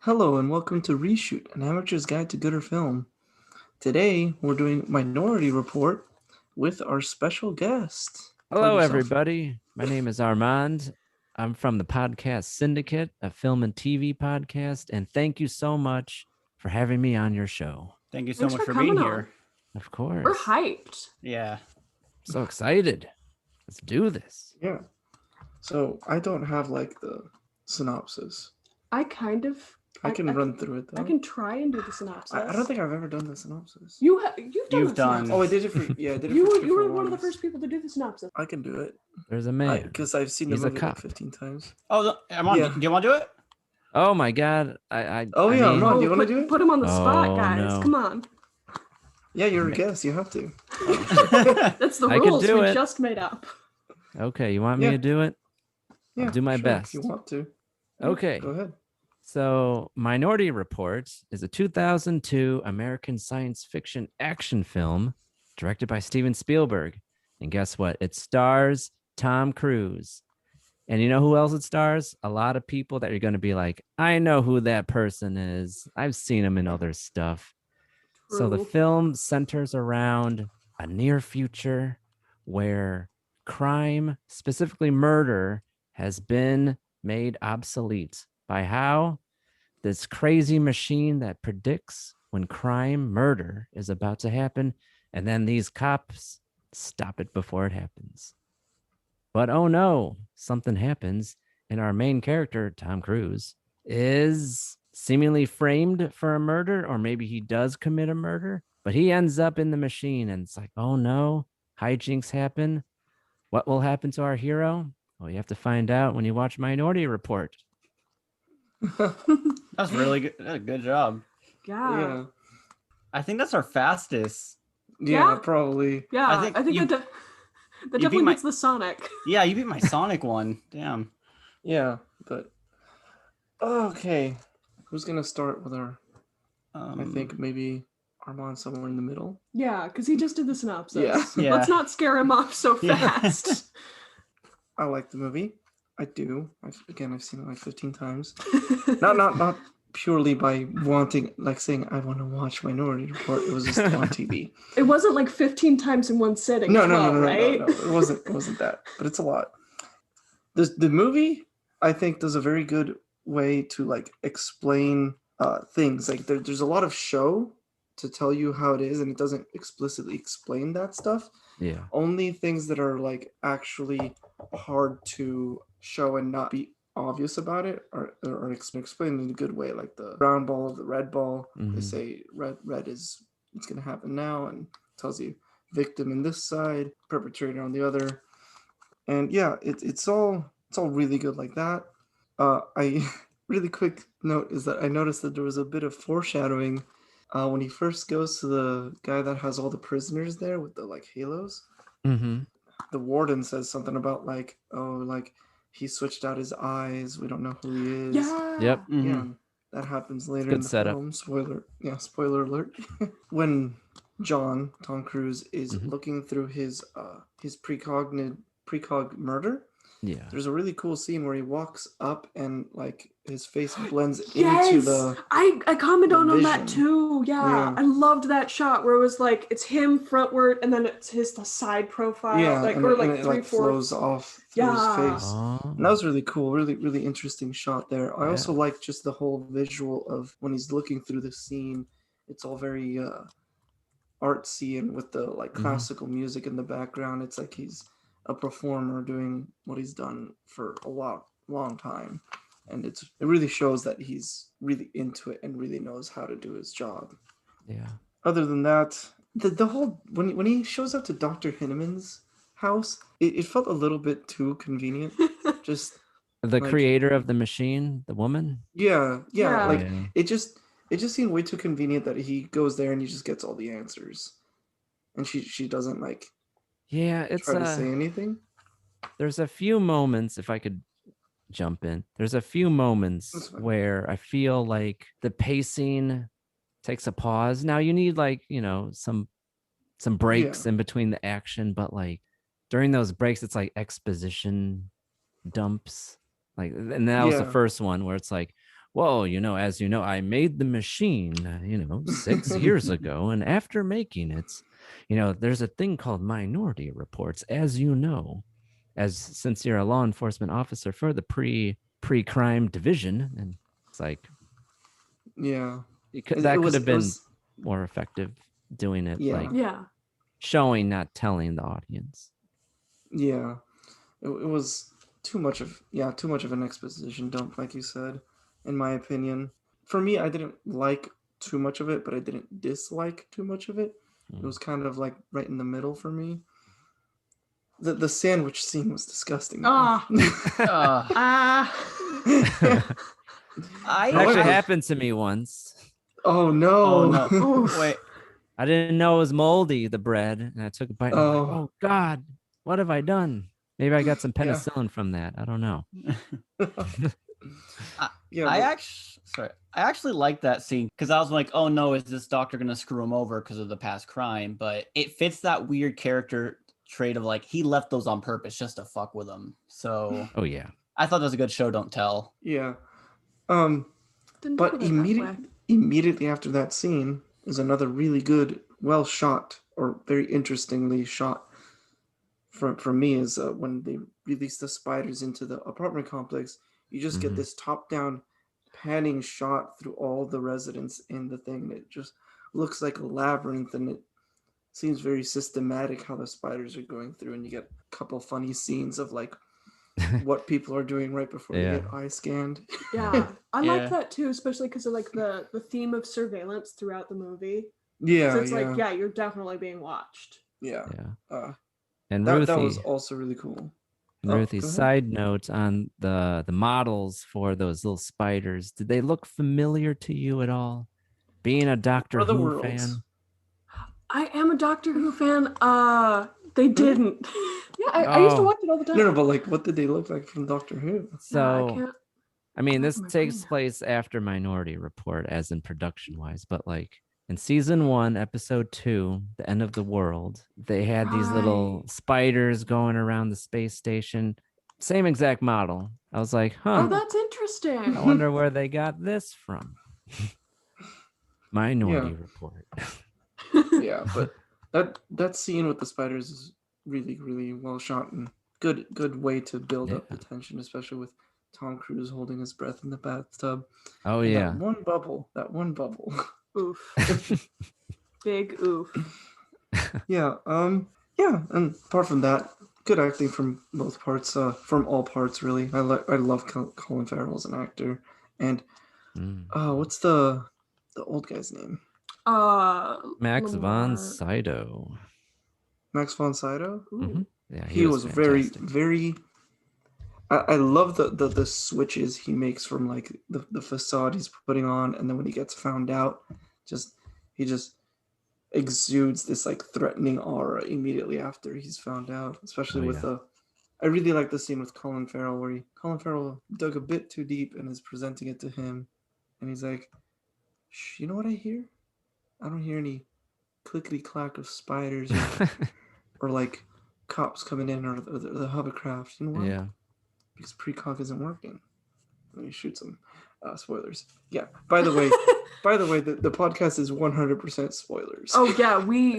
Hello and welcome to Reshoot, an amateur's guide to gooder film. Today we're doing Minority Report with our special guest. Plug Hello, yourself. everybody. My name is Armand. I'm from the podcast Syndicate, a film and TV podcast. And thank you so much for having me on your show. Thank you so Thanks much for for being coming here. Of course. We're hyped. Yeah. So excited. Let's do this. Yeah. So I don't have like the synopsis. I can run through it though. I can try and do the synopsis. I don't think I've ever done the synopsis. you've done You've the done. synopsis. Oh, I did it for yeah. I did it You for were different one of the ones. first people to do the synopsis. I can do it There's a man. because I've seen the He's a movie like cop. 15 times. Oh, I'm on. Yeah. Do you want to do it? Oh my God. Oh, yeah, mean, no. do you wanna do it? Put him on the spot, Oh, guys. no. Come on. Yeah, you're a guest. You have to. That's the I could rules do we it. just made up. Okay, you want me Yeah. to do it? Yeah, I'll do my sure, best. If you want to. Okay. Go ahead. So, Minority Report is a 2002 American science fiction action film directed by Steven Spielberg. And guess what? It stars Tom Cruise. And you know who else it stars? A lot of people that you're going to be like, I know who that person is. I've seen him in other stuff. So the True. film centers around a near future where crime, specifically murder, has been made obsolete. By how? This crazy machine that predicts when crime, murder is about to happen. And then these cops stop it before it happens. But oh no, something happens. And our main character, Tom Cruise, is seemingly framed for a murder, or maybe he does commit a murder, but he ends up in the machine. And it's like, oh no, hijinks happen. What will happen to our hero? Well, you have to find out when you watch Minority Report. That's really good. That's a good job. Yeah. Yeah. I think that's our fastest. Yeah, Yeah? probably. Yeah. I I think think, you- that beat definitely my- beats the Sonic. Yeah, you beat my Sonic one. Damn. Yeah, but okay. Who's gonna start with our? I think maybe Armand somewhere in the middle. Yeah, because he just did the synopsis. Yeah. Yeah. Let's not scare him off so Yeah. fast. I like the movie. I do. I've seen it like 15 times. Not purely by wanting, like saying I want to watch Minority Report. It was just on TV. It wasn't like 15 times in one sitting. No, as well, no. right? It wasn't that. But it's a lot. The movie, I think, does a very good way to like explain things. Like there's a lot of show to tell you how it is, and it doesn't explicitly explain that stuff. Yeah. Only things that are like actually hard to show and not be obvious about it are explained in a good way, like the brown ball of the red ball. They Mhm. say red is it's gonna happen now, and tells you victim in this side, perpetrator on the other. And yeah, it's all really good like that. I really quick note is that I noticed that there was a bit of foreshadowing when he first goes to the guy that has all the prisoners there with the like halos. Mm-hmm. The warden says something about like, oh, like he switched out his eyes. We don't know who he is. Yeah. Yep. Mhm. Yeah, that happens later Good in the setup. film. Spoiler alert. When Tom Cruise is Mhm. looking through his precog murder, Yeah. there's a really cool scene where he walks up and like his face blends Yes, into the I commented the on that vision. too. Yeah. Yeah. I loved that shot where it was like it's him frontward and then it's the side profile, like and, or and like it like 3/4. flows off through Yeah. his face. Oh. And that was really cool, really interesting shot there. I also Yeah. like just the whole visual of when he's looking through the scene. It's all very artsy and with the like Mhm. classical music in the background. It's like he's a performer doing what he's done for a long time. And it really shows that he's really into it and really knows how to do his job. Yeah. Other than that, the whole when he shows up to Dr. Hinneman's house, it felt a little bit too convenient. Just The Like- creator of the machine, the woman. yeah, Yeah. like Yeah. it just seemed way too convenient that he goes there and he just gets all the answers, and she doesn't like Yeah, it's try to say anything. there's a few moments, if I could jump in, there's a few moments That's fine. where I feel like the pacing takes a pause. Now you need like, some breaks in between the action, but like during those breaks, it's like exposition dumps. Like, and that was the Yeah. first one where it's like, Well, as you know, I made the machine, 6 years ago. And after making it, there's a thing called minority reports, as you know, since you're a law enforcement officer for the pre-crime division. And it's like, Yeah. that could have it been was more effective doing it Yeah. like Yeah. showing, not telling the audience. Yeah. It was too much of an exposition dump, like you said, in my opinion. For me, I didn't like too much of it, but I didn't dislike too much of it. It was kind of like right in the middle for me. The sandwich scene was disgusting. Ah. I It actually However- happened to me once. Oh no. Oh no! Oof. Wait, I didn't know it was moldy, the bread, and I took a bite. And I'm like, Oh. oh God, what have I done? Maybe I got some Yeah. penicillin from that. I don't know. Yeah. I actually like that scene because I was like, oh no, is this doctor gonna screw him over because of the past crime? But it fits that weird character trait of like he left those on purpose just to fuck with him. So Oh yeah. I thought that was a good show. Don't tell. Yeah. Didn't But think of it that way. immediately after that scene is another really good, well shot, or very interestingly shot for me is when they release the spiders into the apartment complex. You just get Mhm. this top-down panning shot through all the residents in the thing. And it just looks like a labyrinth, and it seems very systematic how the spiders are going through, and you get a couple funny scenes of like what people are doing right before Yeah. they get eye scanned. Yeah, I Yeah. like that too, especially because of like the theme of surveillance throughout the movie. Yeah, So it's yeah, like, yeah, you're definitely being watched. yeah. Yeah. And That Ruthie, was also really cool. and Oh, Ruthie, go ahead. side note on the models for those little spiders. Did they look familiar to you at all? Being a Doctor What are the Who worlds? fan. I am a Doctor Who fan. They didn't. Yeah, I used to Oh. watch it all the time. No, but like, what did they look like from Doctor Who? No, I So can't. I mean, Not this in my takes brain. place after Minority Report, as in production wise, but like in season 1, episode 2, The End of the World, they had these little Right. spiders going around the space station. Same exact model. I was like, Oh, huh, that's interesting. I wonder where they got this from. Minority Report. Yeah, but that scene with the spiders is really, really well shot, and good way to build up the Yeah. tension, especially with Tom Cruise holding his breath in the bathtub. Oh, And yeah. that one bubble. Oof. Big oof. Yeah, and apart from that, good acting from both parts, from all parts really. I love Colin Farrell as an actor, and Mm. what's the old guy's name? Max von Lamar. Sydow. Max von Sydow. Ooh. Mhm. Yeah, He was fantastic. very. I love the switches he makes from like the facade he's putting on, and then when he gets found out, he just exudes this like threatening aura immediately after he's found out. Especially Oh, with yeah. I really like the scene with Colin Farrell where Colin Farrell dug a bit too deep and is presenting it to him, and he's like, "Shh, you know what I hear? I don't hear any clickety clack of spiders or like cops coming in or the hovercraft. You know why? Yeah. Because precog isn't working." Let me shoot some spoilers. Yeah. By the way, the podcast is 100% spoilers. Oh yeah, we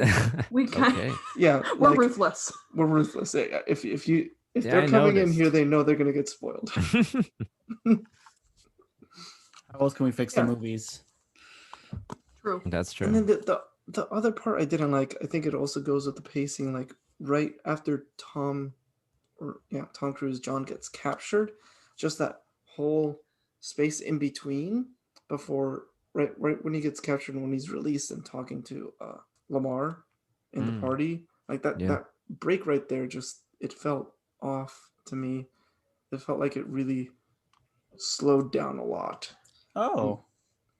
kind Okay. yeah. we're like, ruthless. We're ruthless. Yeah, if Yeah, they're I coming in noticed. here, they know they're gonna get spoiled. How else can we fix Yeah. the movies? True. That's true. And then the other part I didn't like. I think it also goes with the pacing. Like right after Tom Cruise, John gets captured, just that whole space in between before right when he gets captured and when he's released and talking to Lamar in the party, like that Yeah. that break right there, just it felt off to me. It felt like it really slowed down a lot. Oh,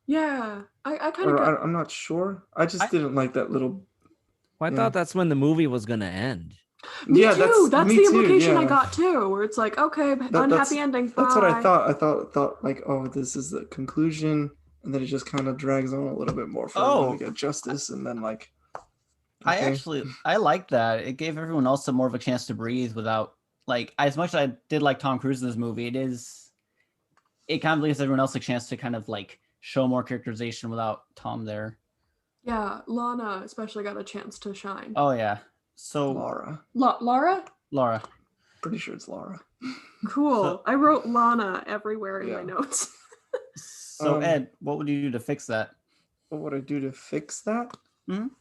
Yeah, I kind Or of got. I'm not sure. I just didn't like that little. Well, I Yeah. thought that's when the movie was gonna end. Me Yeah, too. That's me the too, implication I yeah. got too, where it's like, okay, That's unhappy ending. That's what I bye. thought. I thought like, oh, this is the conclusion, and then it just kind of drags on a little bit more for everyone to get justice, and then like. I like that. It gave everyone else some more of a chance to breathe without like as much as I did like Tom Cruise in this movie. it kind of gives everyone else a chance to kind of like show more characterization without Tom there. Yeah, Lana especially got a chance to shine. Oh yeah. So Laura. Laura? Pretty sure it's Laura. Cool. So- I wrote Lana everywhere in my Yeah. notes. So Ed, what would you do to fix that? What would I do to fix that? Mhm.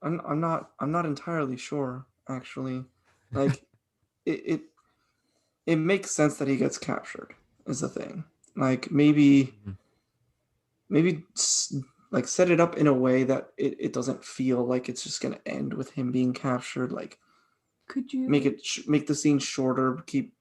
I'm not entirely sure, actually. Like it makes sense that he gets captured is the thing. Like maybe like set it up in a way that it doesn't feel like it's just gonna end with him being captured. Like Could you make the scene shorter, keep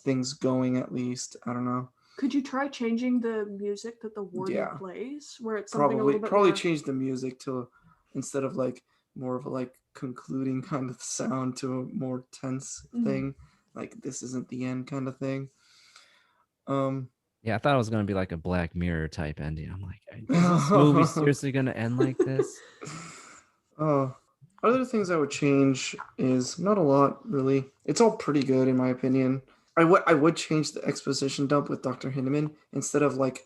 things going at least. I don't know. Could you try changing the music that the warden Yeah. plays, where it's something a little bit Probably more... change the music to instead of like more of a like concluding kind of sound to a more tense thing, like this isn't the end kind of thing. Yeah, I thought it was gonna be like a Black Mirror type ending. I'm like, is this movie seriously gonna end like this? Other things I would change is not a lot really. It's all pretty good in my opinion. I would change the exposition dump with Dr. Hinneman instead of like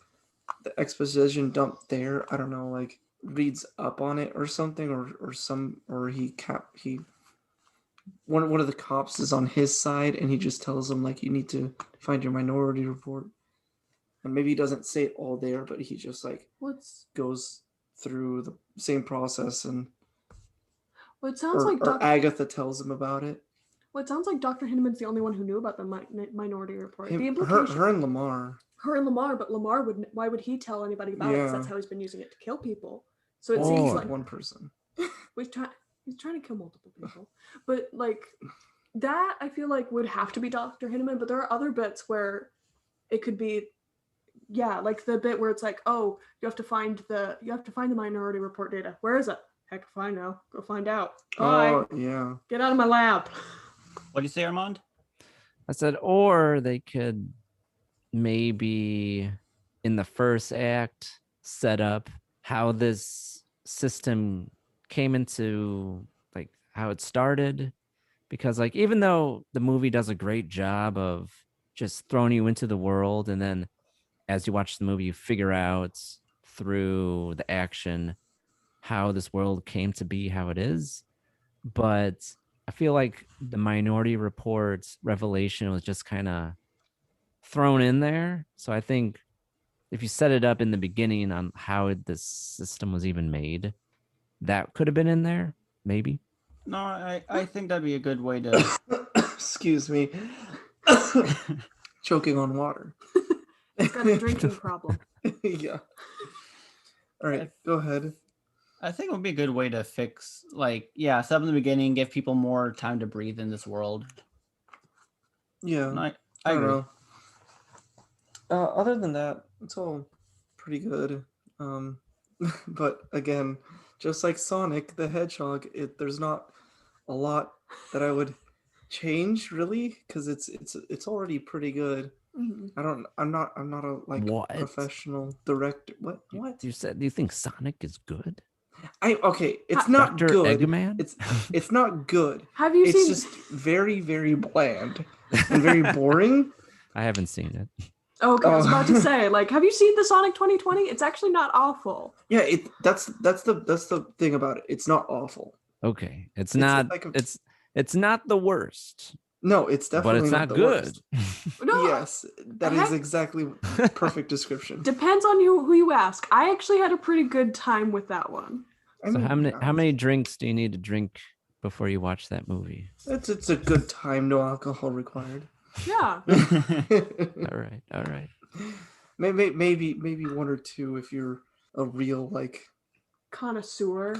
the exposition dump there. I don't know, like reads up on it or something, or he one of the cops is on his side and he just tells him like you need to find your minority report. And maybe he doesn't say it all there, but he just like goes through the same process and Well, it sounds like or Agatha tells him about it. Well, it sounds like Dr. Hinneman's the only one who knew about the minority report. The Her implication... and Lamar. Her and Lamar, but Lamar would... Why would he tell anybody about it? Because that's how he's been using it to kill people. So it seems like... one person. He's trying to kill multiple people. But like, that I feel like would have to be Dr. Hinneman, but there are other bits where it could be... Yeah, like the bit where it's like, oh, you have to find the minority report data. Where is it? Heck if I know. Go find out. Bye. Oh, yeah. Get out of my lab. What do you say, Armand? I said, or they could maybe in the first act set up how this system came into, like how it started. Because like, even though the movie does a great job of just throwing you into the world, and then as you watch the movie, you figure out through the action how this world came to be how it is. But I feel like the Minority Report's revelation was just kind of thrown in there. So I think if you set it up in the beginning on how this system was even made, that could have been in there, maybe. No, I think that'd be a good way to... Excuse me. Choking on water. He's got a drinking problem. Yeah. All right, go ahead. I think it would be a good way to fix, like, yeah, set up in the beginning, give people more time to breathe in this world. Yeah. And I don't agree. know. Other than that, it's all pretty good. But again, just like Sonic the Hedgehog, there's not a lot that I would change really, because it's already pretty good. Mm-hmm. I'm not a like What? professional director. What? You said, do you think Sonic is good? It's not Dr. good. Eggman? It's not good. Have you It's seen... just very, very bland and very boring. I haven't seen it. Okay, I was about to say, like, have you seen the Sonic 2020? It's actually not awful. Yeah, that's the thing about it. It's not awful. Okay, it's not like it's not the worst, No, it's but definitely it's not the good. worst. No, Yes, that is exactly perfect description. depends on who you ask. I actually had a pretty good time with that one. So how many drinks do you need to drink before you watch that movie? It's a good time, no alcohol required. Yeah. All right. Maybe one or two if you're a real like Connoisseur.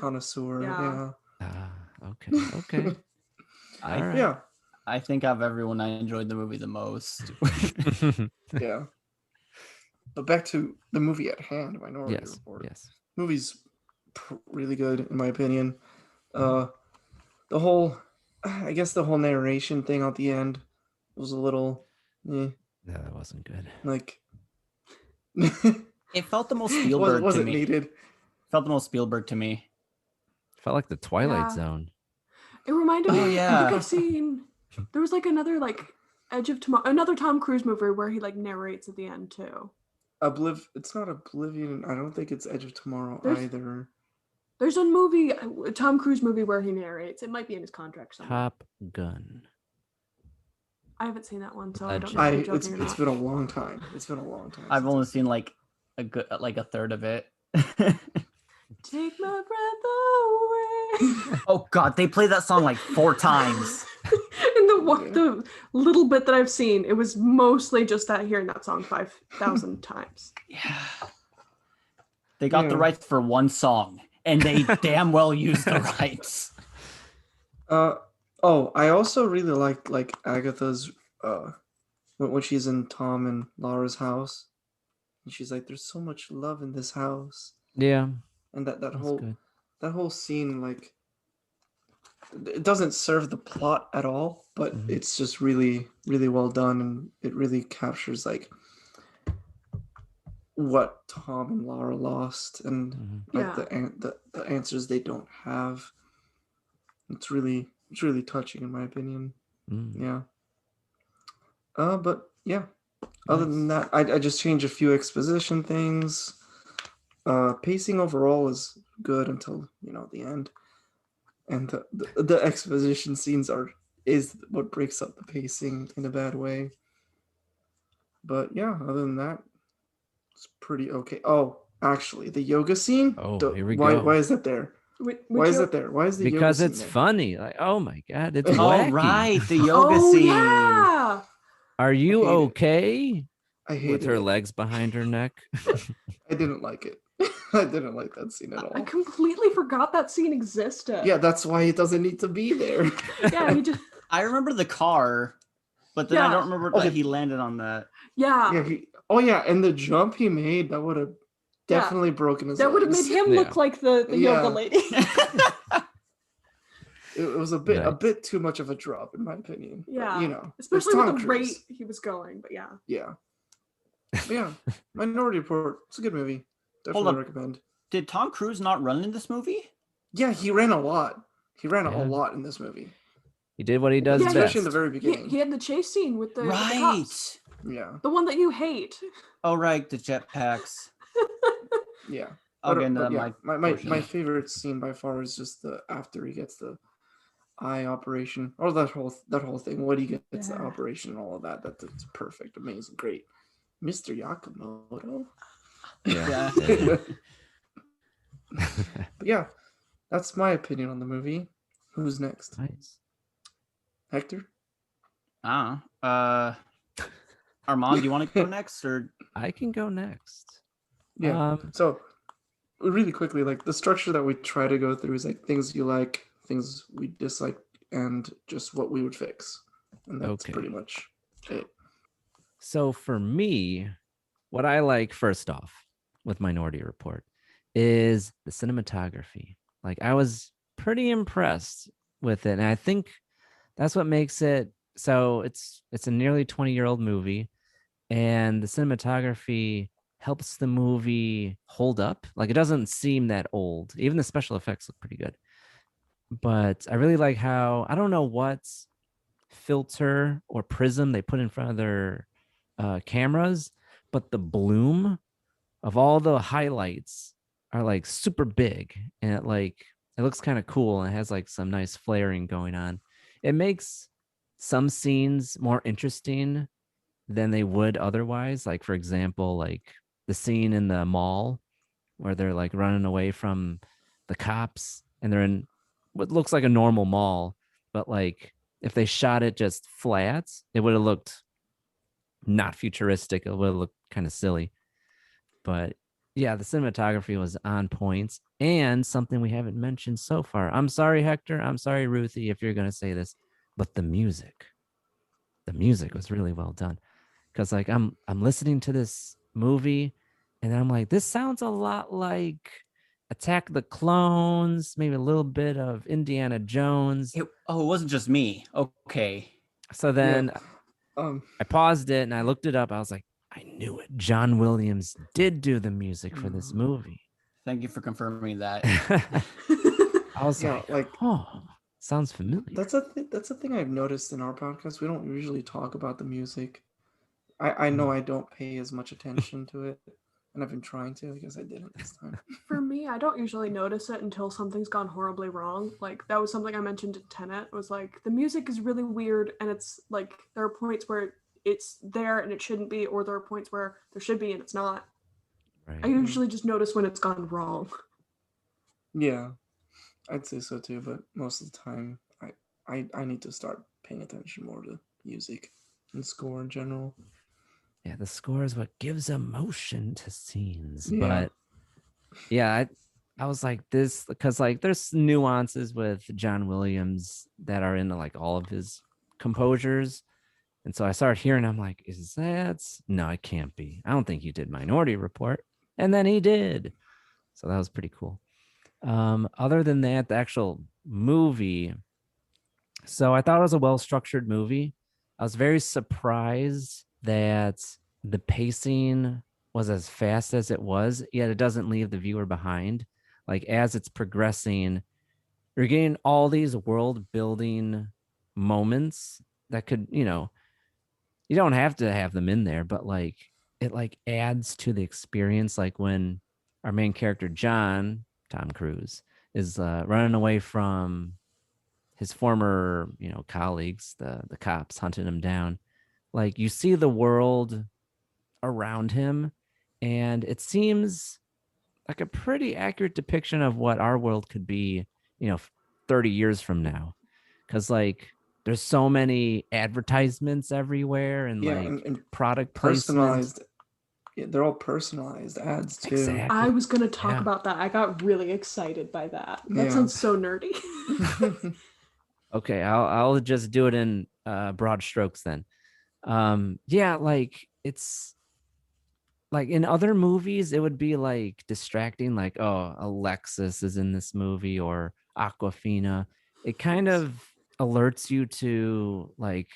Yeah. Okay. All right. Yeah. I think of everyone, I enjoyed the movie the most. Yeah. But back to the movie at hand, Minority Report. Yes. Movie's really good in my opinion. The whole narration thing at the end was a little No, that wasn't good. like It felt the most Spielberg wasn't to me. needed. Felt the most Spielberg to me. Felt like the Twilight Yeah. Zone. It reminded me. Oh, yeah. I think I've seen. There was like another like Edge of Tomorrow, another Tom Cruise movie where he like narrates at the end too. It's not Oblivion. I don't think it's Edge of Tomorrow either. There's a movie, a Tom Cruise movie where he narrates. It might be in his contract somewhere. Top Gun. I haven't seen that one, so I don't Legend. know if you're joking or It's not. been a long time. It's been a long time. I've since only seen like a third of it. Take my breath away. Oh God, they played that song like 4 times. And the little bit that I've seen, it was mostly just that hearing that song 5,000 times. Yeah. They got the rights for one song, and they damn well used the rights. I also really like Agatha's when she's in Tom and Laura's house, and she's like, "There's so much love in this house." Yeah. And that That's whole good. that whole scene, like, it doesn't serve the plot at all, but it's just really, really well done, and it really captures like what Tom and Laura lost, and like the answers they don't have. It's really touching in my opinion. Yeah. But yeah. Other than that, I just changed a few exposition things. Pacing overall is good until the end, and the exposition scenes is what breaks up the pacing in a bad way. But yeah, other than that, it's pretty okay. Oh, actually, the yoga scene. Oh, here we go. Why is that there? Why is that there? Why is the because yoga it's scene there? funny. Like, oh my God, it's Oh, wacky. right, the yoga scene. Yeah. Are you I hate it. okay? I hated With her it. legs behind her neck. I didn't like it. I didn't like that scene at all. I completely forgot that scene existed. Yeah, that's why he doesn't need to be there. Yeah, he just. I remember the car, but then I Yeah. don't remember that he landed on that. Yeah. Yeah, and the jump he made, that would have definitely broken his That would have legs. made him look like the yoga lady. It was a bit too much of a drop, in my opinion. Yeah. But, especially it's with Tom the Cruise. rate he was going, but yeah. Yeah. But yeah, Minority Report. It's a good movie. Definitely Hold up. recommend. Did Tom Cruise not run in this movie? Yeah, he ran a lot. He ran a lot in this movie. He did what he does best. Especially in the very beginning. He had the chase scene with the Right. cops. Yeah. The one that you hate. Oh, right, the jetpacks. Yeah. I'll But, get into but that. yeah, my my favorite scene by far is just after he gets the eye operation, or that whole thing. What he gets the operation and all of that. That's perfect, amazing, great. Mr. Yakamoto. Yeah. But yeah, that's my opinion on the movie. Who's next? Nice. Hector? Armand, do you want to go next, or I can go next. Yeah. So really quickly, like the structure that we try to go through is like things you like, things we dislike, and just what we would fix. And that's pretty much it. So for me, what I like first off with Minority Report is the cinematography. Like I was pretty impressed with it. And I think that's what makes it so it's a nearly 20-year-old movie, and the cinematography helps the movie hold up. Like it doesn't seem that old. Even the special effects look pretty good. But I really like how, I don't know what filter or prism they put in front of their cameras, but the bloom of all the highlights are like super big, and it looks kind of cool, and it has like some nice flaring going on. It makes some scenes more interesting than they would otherwise. Like for example, like the scene in the mall where they're like running away from the cops, and they're in what looks like a normal mall, but like if they shot it just flat, it would have looked not futuristic. It would have looked kind of silly. But yeah, the cinematography was on point, and something we haven't mentioned so far. I'm sorry, Hector. I'm sorry, Ruthie, if you're going to say this, but the music was really well done. Because like I'm listening to this movie, and I'm like, this sounds a lot like Attack of the Clones, maybe a little bit of Indiana Jones. it wasn't just me. Okay. So then I paused it and I looked it up. I was like, I knew it. John Williams did do the music for this movie. Thank you for confirming that. I was Yeah, like, oh. sounds familiar. That's a thing I've noticed in our podcast. We don't usually talk about the music. I know I don't pay as much attention to it, and I've been trying to. I guess I didn't this time. For me, I don't usually notice it until something's gone horribly wrong. Like that was something I mentioned in Tenet. Was like the music is really weird, and it's like there are points where it's there and it shouldn't be, or there are points where there should be and it's not. I Right. usually just notice when it's gone wrong. Yeah, I'd say so too. But most of the time, I need to start paying attention more to music and score in general. Yeah, the score is what gives emotion to scenes. Yeah. But yeah, I was like this because like there's nuances with John Williams that are in like all of his composures. And so I started hearing, I'm like, is that? No, it can't be. I don't think he did Minority Report. And then he did. So that was pretty cool. Other than that, the actual movie. So I thought it was a well-structured movie. I was very surprised that the pacing was as fast as it was, yet it doesn't leave the viewer behind. Like as it's progressing, you're getting all these world building moments that could, you don't have to have them in there, but like it like adds to the experience. Like when our main character, John, Tom Cruise, is running away from his former, colleagues, the cops hunting him down. Like you see the world around him, and it seems like a pretty accurate depiction of what our world could be, 30 years from now. Cause like there's so many advertisements everywhere and Yeah, like and product placement. personalized. Yeah, they're all personalized ads too. Exactly. I was gonna talk Yeah. about that. I got really excited by that. That Yeah. sounds so nerdy. Okay, I'll just do it in broad strokes then. Yeah, like it's like in other movies, it would be like distracting, like, oh, Alexis is in this movie or Aquafina. It kind of alerts you to like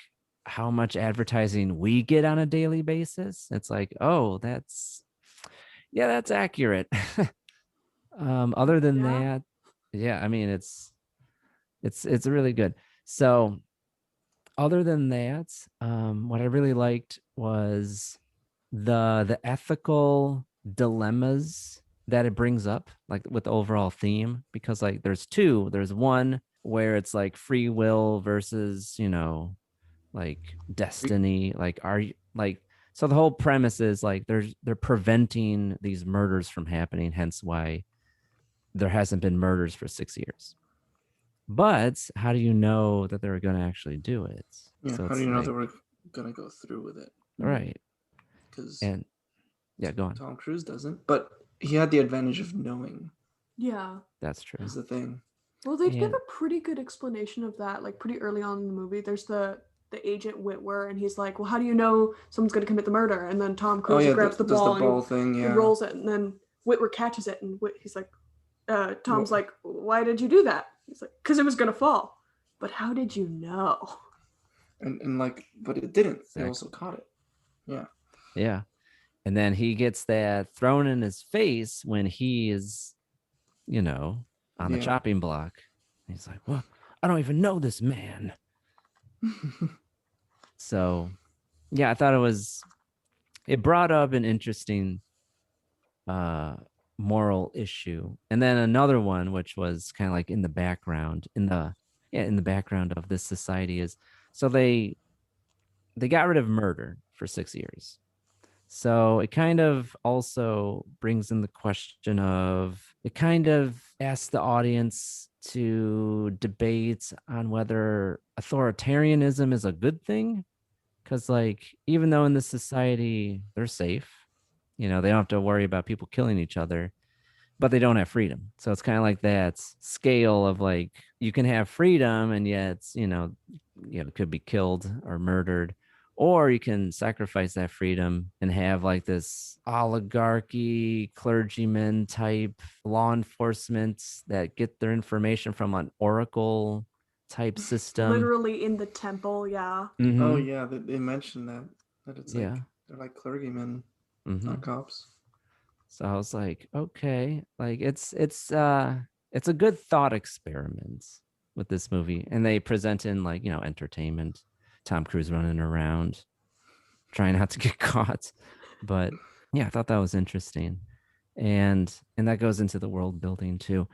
how much advertising we get on a daily basis. It's like, oh, that's accurate. Other than Yeah. that, yeah, I mean it's really good. So other than that, what I really liked was the ethical dilemmas that it brings up, like with the overall theme, because like there's one where it's like free will versus, like destiny. Like are you like so the whole premise is like they're preventing these murders from happening, hence why there hasn't been murders for 6 years. But how do you know that they're going to actually do it? Yeah, So how do it's you know like, that we're gonna go through with it? right. Because And yeah, go on. Tom Cruise doesn't, but he had the advantage of knowing. Yeah. That's true. Is the thing. Well, they give And- a pretty good explanation of that, like pretty early on in the movie. There's the agent Whitwer, and he's like, "Well, how do you know someone's going to commit the murder?" And then Tom Cruise grabs the does ball the ball and thing. he Yeah, rolls it, and then Whitwer catches it, and he's like, Tom's Well- like, "Why did you do that?" He's like, "Because it was going to fall." But how did you know? and like, but it didn't. They Exactly. also caught it. Yeah, Yeah. And then he gets that thrown in his face when he is, on the Yeah. chopping block. He's like, well, I don't even know this man. So, yeah, I thought it brought up an interesting moral issue. And then another one, which was kind of like in the background, in the background of this society is, so they got rid of murder for 6 years. So it kind of also brings in the question of, it kind of asks the audience to debate on whether authoritarianism is a good thing. Because like, even though in this society they're safe, they don't have to worry about people killing each other, but they don't have freedom. So it's kind of like that scale of like, you can have freedom and yet, could be killed or murdered, or you can sacrifice that freedom and have like this oligarchy, clergyman type law enforcement that get their information from an oracle type system. Literally in the temple, yeah. Mhm. Oh yeah, they mentioned that it's Yeah. like they're like clergymen, Mhm. not cops. So I was like, okay, like it's a good thought experiment. with this movie, and they present in like, entertainment, Tom Cruise running around trying not to get caught. But yeah, I thought that was interesting, and that goes into the world building too.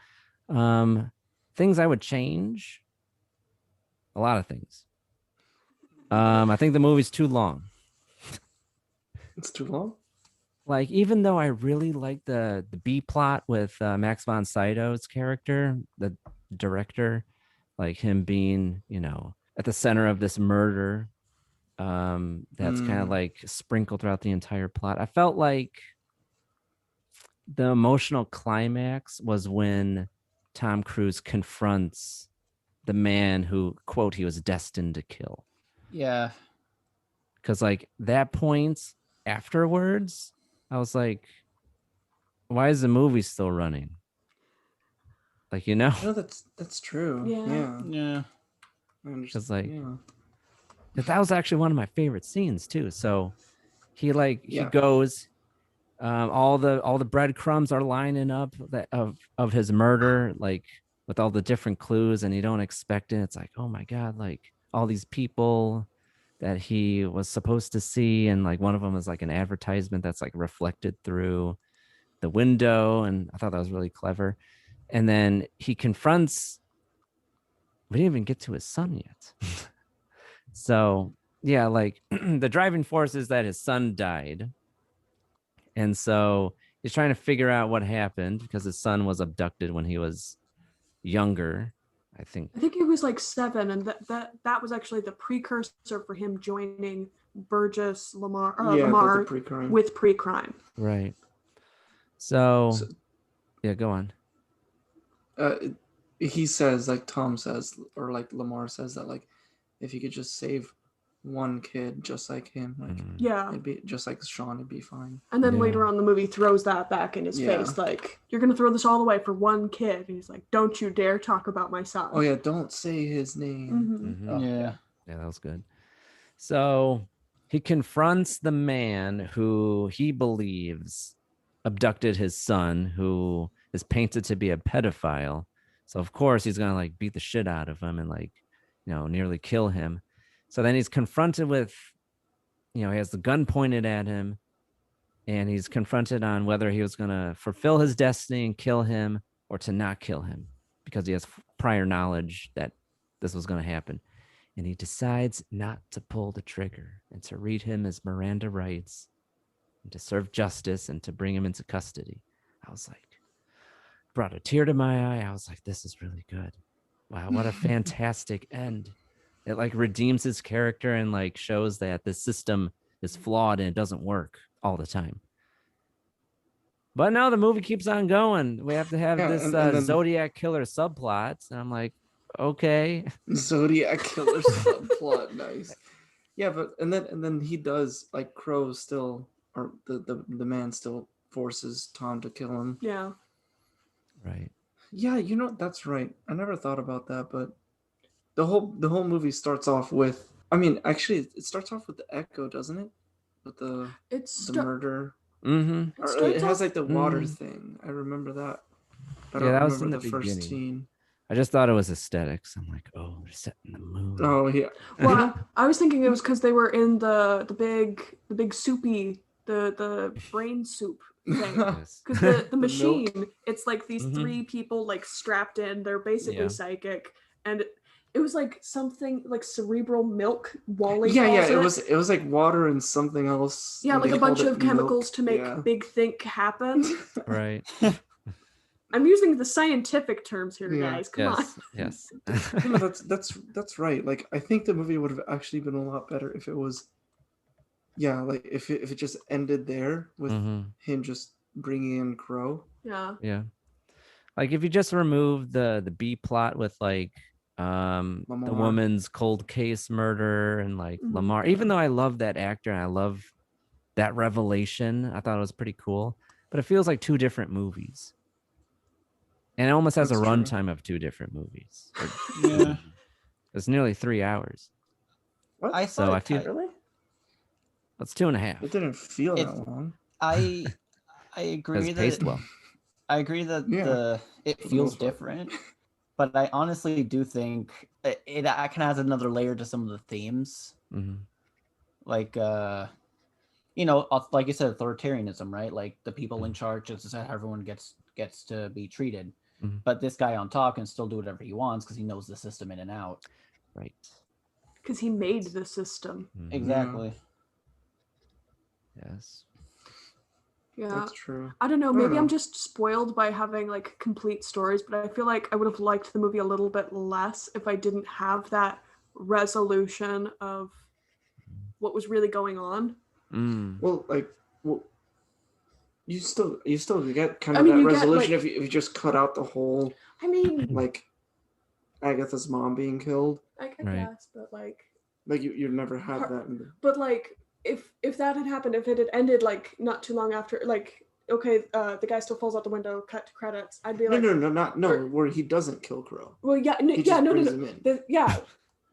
Things I would change, a lot of things. I think the movie's too long. It's too long. Like, even though I really like the B plot with Max von Sydow's character, the director, like him being, at the center of this murder, that's kind of like sprinkled throughout the entire plot. I felt like the emotional climax was when Tom Cruise confronts the man who, quote, he was destined to kill. Yeah. Because like that point afterwards, I was like, why is the movie still running? Like, No, that's true. Yeah. Yeah. Because like that was actually one of my favorite scenes too. So he goes, all the breadcrumbs are lining up of his murder, like with all the different clues, and you don't expect it. It's like, oh my God, like all these people that he was supposed to see, and like one of them is like an advertisement that's like reflected through the window, and I thought that was really clever. And then he confronts, we didn't even get to his son yet. So yeah, like the driving force is that his son died, and so he's trying to figure out what happened because his son was abducted when he was younger, I think. I think he was like 7, and that was actually the precursor for him joining Burgess Lamar Lamar with pre-crime. Right. So yeah, go on. He says, like Tom says, or like Lamar says, that like if he could just save one kid just like him, like it'd be just like Sean, it'd be fine. And then later on the movie throws that back in his face, like, you're gonna throw this all away for one kid. And he's like, don't you dare talk about my son. Oh yeah, don't say his name. Mm-hmm. Oh, Yeah, that was good. So he confronts the man who he believes abducted his son, who is painted to be a pedophile. So of course he's gonna like beat the shit out of him and like, nearly kill him. So then he's confronted with, he has the gun pointed at him, and he's confronted on whether he was going to fulfill his destiny and kill him or to not kill him, because he has prior knowledge that this was going to happen. And he decides not to pull the trigger and to read him his Miranda rights and to serve justice and to bring him into custody. I was like, brought a tear to my eye. I was like, this is really good. Wow, what a fantastic end. It like redeems his character and like shows that the system is flawed and it doesn't work all the time. But no, the movie keeps on going. We have to have this and then Zodiac killer subplot. And I'm like, okay. Zodiac killer subplot, nice. Yeah, but and then he does, like, Crow still, or the man still forces Tom to kill him. Yeah. Right. Yeah, that's right. I never thought about that, but the whole movie starts off with, I mean, actually, it starts off with the echo, doesn't it? With the murder. Mm-hmm. It has like the water thing. I remember that. But that was in the first scene. I just thought it was aesthetics. I'm like, oh, they're setting the mood. Oh yeah. Well, I was thinking it was because they were in the big soupy, the brain soup thing. Because the machine, it's like these 3 people like strapped in. They're basically psychic, and it was like something like cerebral milk. Wally. Yeah. It was like water and something else. Yeah, like a bunch of chemicals to make Big Think happen. Right. I'm using the scientific terms here, guys. Come on. Yes. No, that's right. Like, I think the movie would have actually been a lot better if it was, like if it just ended there with him just bringing in Crow. Yeah. Yeah. Like if you just remove the B plot with like the woman's cold case murder and like Lamar, even though I love that actor and I love that revelation, I thought it was pretty cool, but it feels like 2 different movies. And it almost has a runtime of 2 different movies. Like, yeah. It's nearly 3 hours. What? I thought I feel really? It's 2.5. It didn't feel that long. I agree that paced well. I agree that it feels different. But I honestly do think it kind of has another layer to some of the themes. Mhm. Like, you know, like you said, authoritarianism, right? Like the people in charge, this is how everyone gets to be treated. Mhm. But this guy on top can still do whatever he wants because he knows the system in and out. Right. Because he made the system. Mhm. Exactly. Yes. Yeah. That's true. I don't know. I don't Maybe I'm know. just spoiled by having like complete stories, but I feel like I would have liked the movie a little bit less if I didn't have that resolution of what was really going on. Mm. Well, like, well, you still get kind I of mean, that you get, resolution like- if you just cut out the whole I mean, like Agatha's mom being killed. I Right. guess, but like, Like you never had Part- that. In the, but like, if that had happened, if it had ended like not too long after, like, okay, the guy still falls out the window, cut to credits, I'd be like, or- where he doesn't kill Crow. well, yeah, He just no. brings him in. Yeah,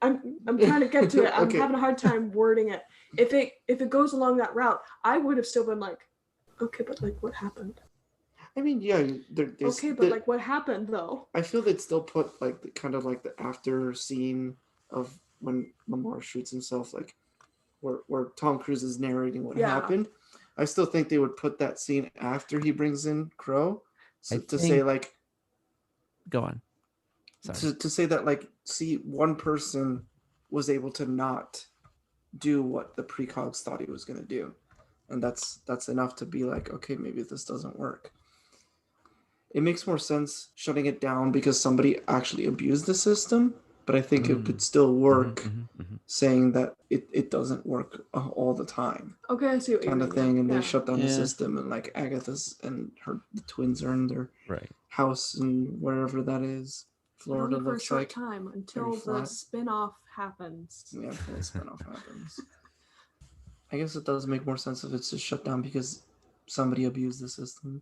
I'm trying to get to it. I'm Okay. having a hard time wording it. If it goes along that route, I would have still been like, okay, but like what happened? I mean, yeah, there's Okay, but like what happened though? I feel they'd still put like the kind of like the after scene of when Lamar shoots himself, like where Tom Cruise is narrating what Yeah. happened. I still think they would put that scene after he brings in Crow, to say think- like Go on. Sorry. to say that like see one person was able to not do what the precogs thought he was going to do, and that's enough to be like, okay, maybe this doesn't work. It makes more sense shutting it down because somebody actually abused the system, but I think it could still work saying that it doesn't work all the time, Okay, I see what you kind mean. of thing, and yeah. they shut down the Yeah. system, and like Agatha's and the twins are in their Right. house and wherever that is, But Florida only for a looks short like. time until the flat. spin-off happens. Yeah, until the spinoff happens. I guess it does make more sense if it's just shut down because somebody abused the system.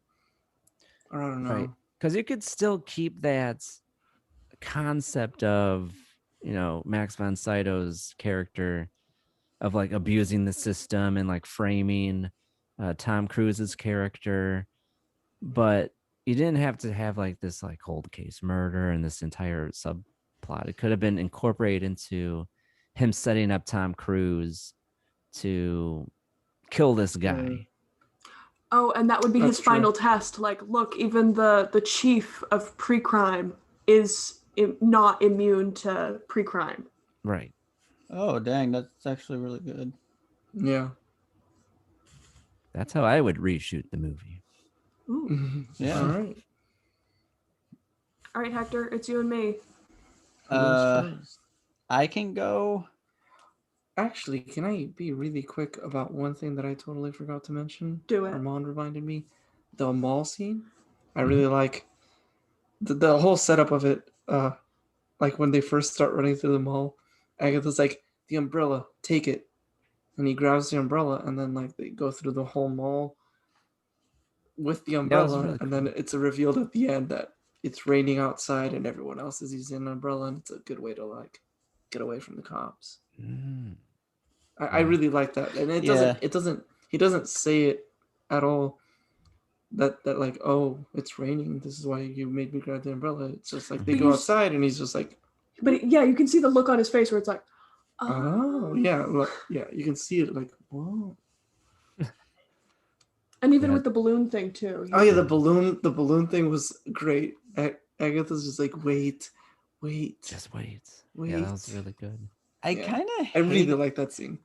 Or I don't know. Right. Because you could still keep that concept of, Max von Sydow's character of like abusing the system and like framing Tom Cruise's character, but you didn't have to have like this like cold case murder and this entire subplot. It could have been incorporated into him setting up Tom Cruise to kill this guy. Oh, and that would be That's his final test. Like, look, even the chief of pre-crime is not immune to pre-crime. Right. Oh, dang, that's actually really good. Yeah. That's how I would reshoot the movie. Ooh. Yeah. All right. All right, Hector, it's you and me. Who goes Uh, first? I can go. Actually, can I be really quick about one thing that I totally forgot to mention? Do it. Armand reminded me. The mall scene. I really like the whole setup of it. Like when they first start running through the mall, Agatha's like, the umbrella, take it. And he grabs the umbrella, and then like they go through the whole mall with the was umbrella, really and then it's revealed at the end that it's raining outside and everyone else is using an umbrella, and it's a good way to like get away from the cops. Mm. I Yeah. really like that, and Yeah. he doesn't say it at all. That like, oh, it's raining. This is why you made me grab the umbrella. It's just like they But go you- outside, and he's just like, But yeah, you can see the look on his face where it's like, oh yeah, look, yeah, you can see it like, whoa. And even Yeah. with the balloon thing too. Oh yeah, the balloon thing was great. Agatha's just like, wait. Just wait. Yeah, that was Wait. really good. I Yeah. kind of I really hate. like that scene.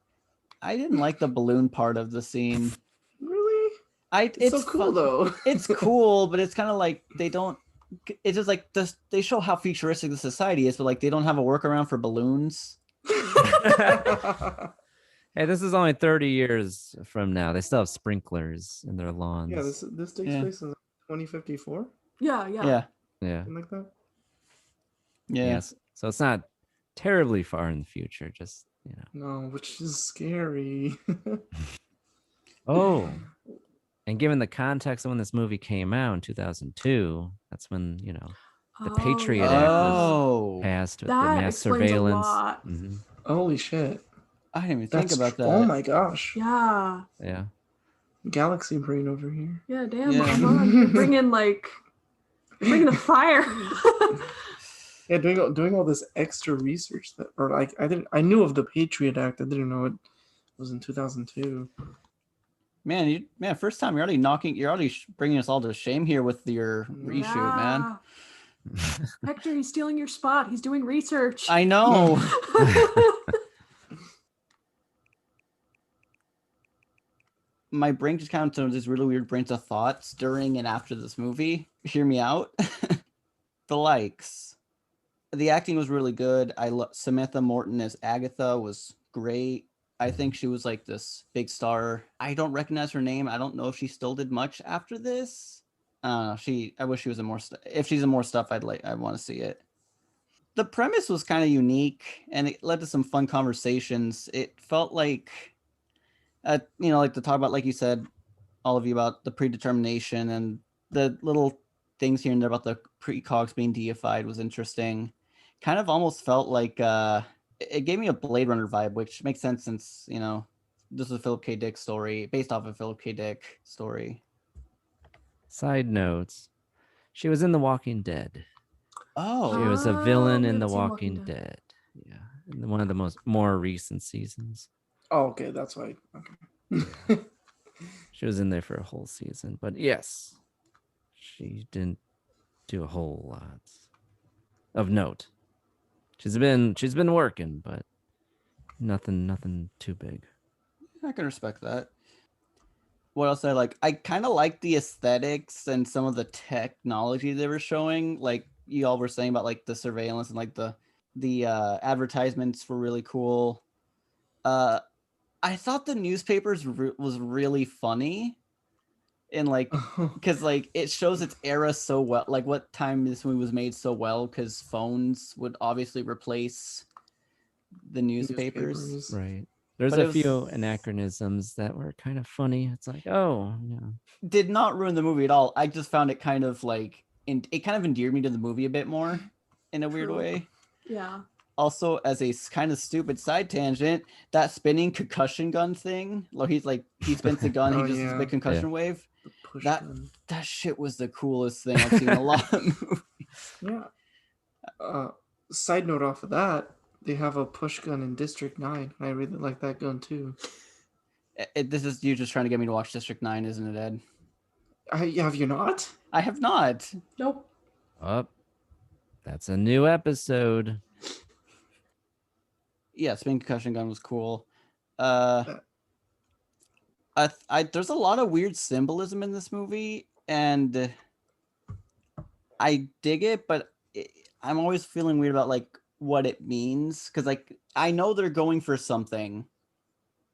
I didn't like the balloon part of the scene. Really? It's It's so cool fun- though. It's cool, but it's kind of like they don't. It's just like this. They show how futuristic the society is, but like they don't have a workaround for balloons. Hey, this is only 30 years from now. They still have sprinklers in their lawns. Yeah, this takes Yeah. place in 2054, Yeah. Yeah, Yeah. something like that. yeah. Yes. So it's not terribly far in the future. Just, No, which is scary. Oh. And given the context of when this movie came out in 2002, that's when, the Patriot Act was Oh, passed with the That mass explains a surveillance. lot. Mhm. Holy shit! I didn't even That's think about that. Oh my gosh! Yeah. Yeah. Galaxy brain over here. Yeah, damn, Yeah. Armand, you're bringing the fire. Yeah, doing all this extra research that, or like I knew of the Patriot Act. I didn't know it was in 2002. Man, first time you're already bringing us all to shame here with your reshoot, man. Hector, he's stealing your spot. He's doing research. I know. My brain just kind of turns this really weird brains of thoughts during and after this movie. Hear me out. The likes. The acting was really good. Samantha Morton as Agatha was great. I think she was like this big star. I don't recognize her name. I don't know if she still did much after this. I wish she was in more stuff. If she's in more stuff, I want to see it. The premise was kind of unique, and it led to some fun conversations. It felt like, like to talk about, like you said, all of you, about the predetermination and the little things here and there about the precogs being deified was interesting. Kind of almost felt like it gave me a Blade Runner vibe, which makes sense since, this is a Philip K. Dick story, based off a Philip K. Dick story. Side notes. She was in The Walking Dead. Oh. She was a villain in haven't The seen Walking Dead. Yeah. In one of the more recent seasons. Oh, okay, that's why. Okay. She was in there for a whole season. But yes, she didn't do a whole lot of note. She's been working, but nothing too big. I can respect that. What else I like? I kind of like the aesthetics and some of the technology they were showing. Like you all were saying about like the surveillance and like the advertisements were really cool. I thought the newspapers was really funny, and like because like it shows its era so well, like what time this movie was made so well, because phones would obviously replace the newspapers. Right. There's a few anachronisms that were kind of funny. It's like, oh, yeah. Did not ruin the movie at all. I just found it kind of like, it kind of endeared me to the movie a bit more in a weird way. Yeah. Also, as a kind of stupid side tangent, that spinning concussion gun thing, he spins the gun, he just does a big concussion wave. That shit was the coolest thing I've seen in a lot of movies. Yeah. Side note off of that, they have a push gun in District 9. I really like that gun too. This is you just trying to get me to watch District 9, isn't it, Ed? Have you not? I have not. Nope. Oh, that's a new episode. Yeah, spinning concussion gun was cool. There's a lot of weird symbolism in this movie, and I dig it, but I'm always feeling weird about like what it means, because like I know they're going for something,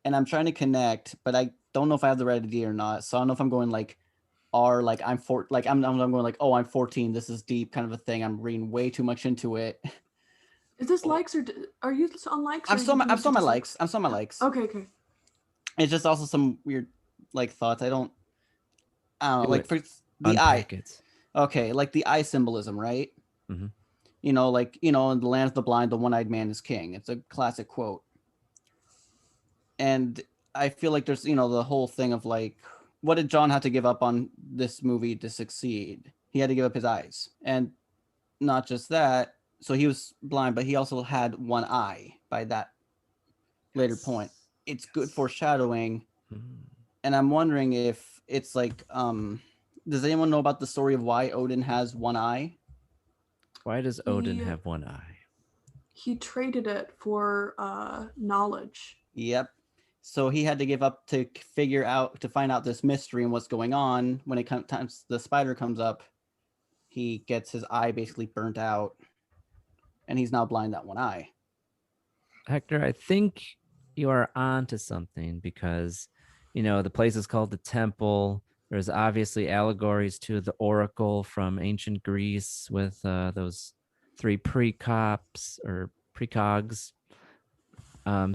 and I'm trying to connect, but I don't know if I have the right idea or not. So I don't know if I'm going like I'm going like, oh, I'm 14. This is deep, kind of a thing. I'm reading way too much into it. Is this likes or are you on likes? I'm still my likes. I'm still my likes. Okay. It's just also some weird like thoughts. I don't know. Like for the Unpack eye. it. Okay, like the eye symbolism, right? Mm-hmm. In the land of the blind, the one-eyed man is king. It's a classic quote. And I feel like there's, the whole thing of like, what did John have to give up on this movie to succeed? He had to give up his eyes. And not just that, so he was blind, but he also had one eye by that later point. It's good foreshadowing. Mm. And I'm wondering if it's like, does anyone know about the story of why Odin has one eye? Why does Odin have one eye? He traded it for knowledge. Yep. So he had to give up to find out this mystery and what's going on. When the spider comes up, he gets his eye basically burnt out, and he's now blind that one eye. Hector, I think you are on to something, because, the place is called the Temple. There's obviously allegories to the Oracle from ancient Greece with those 3 precogs.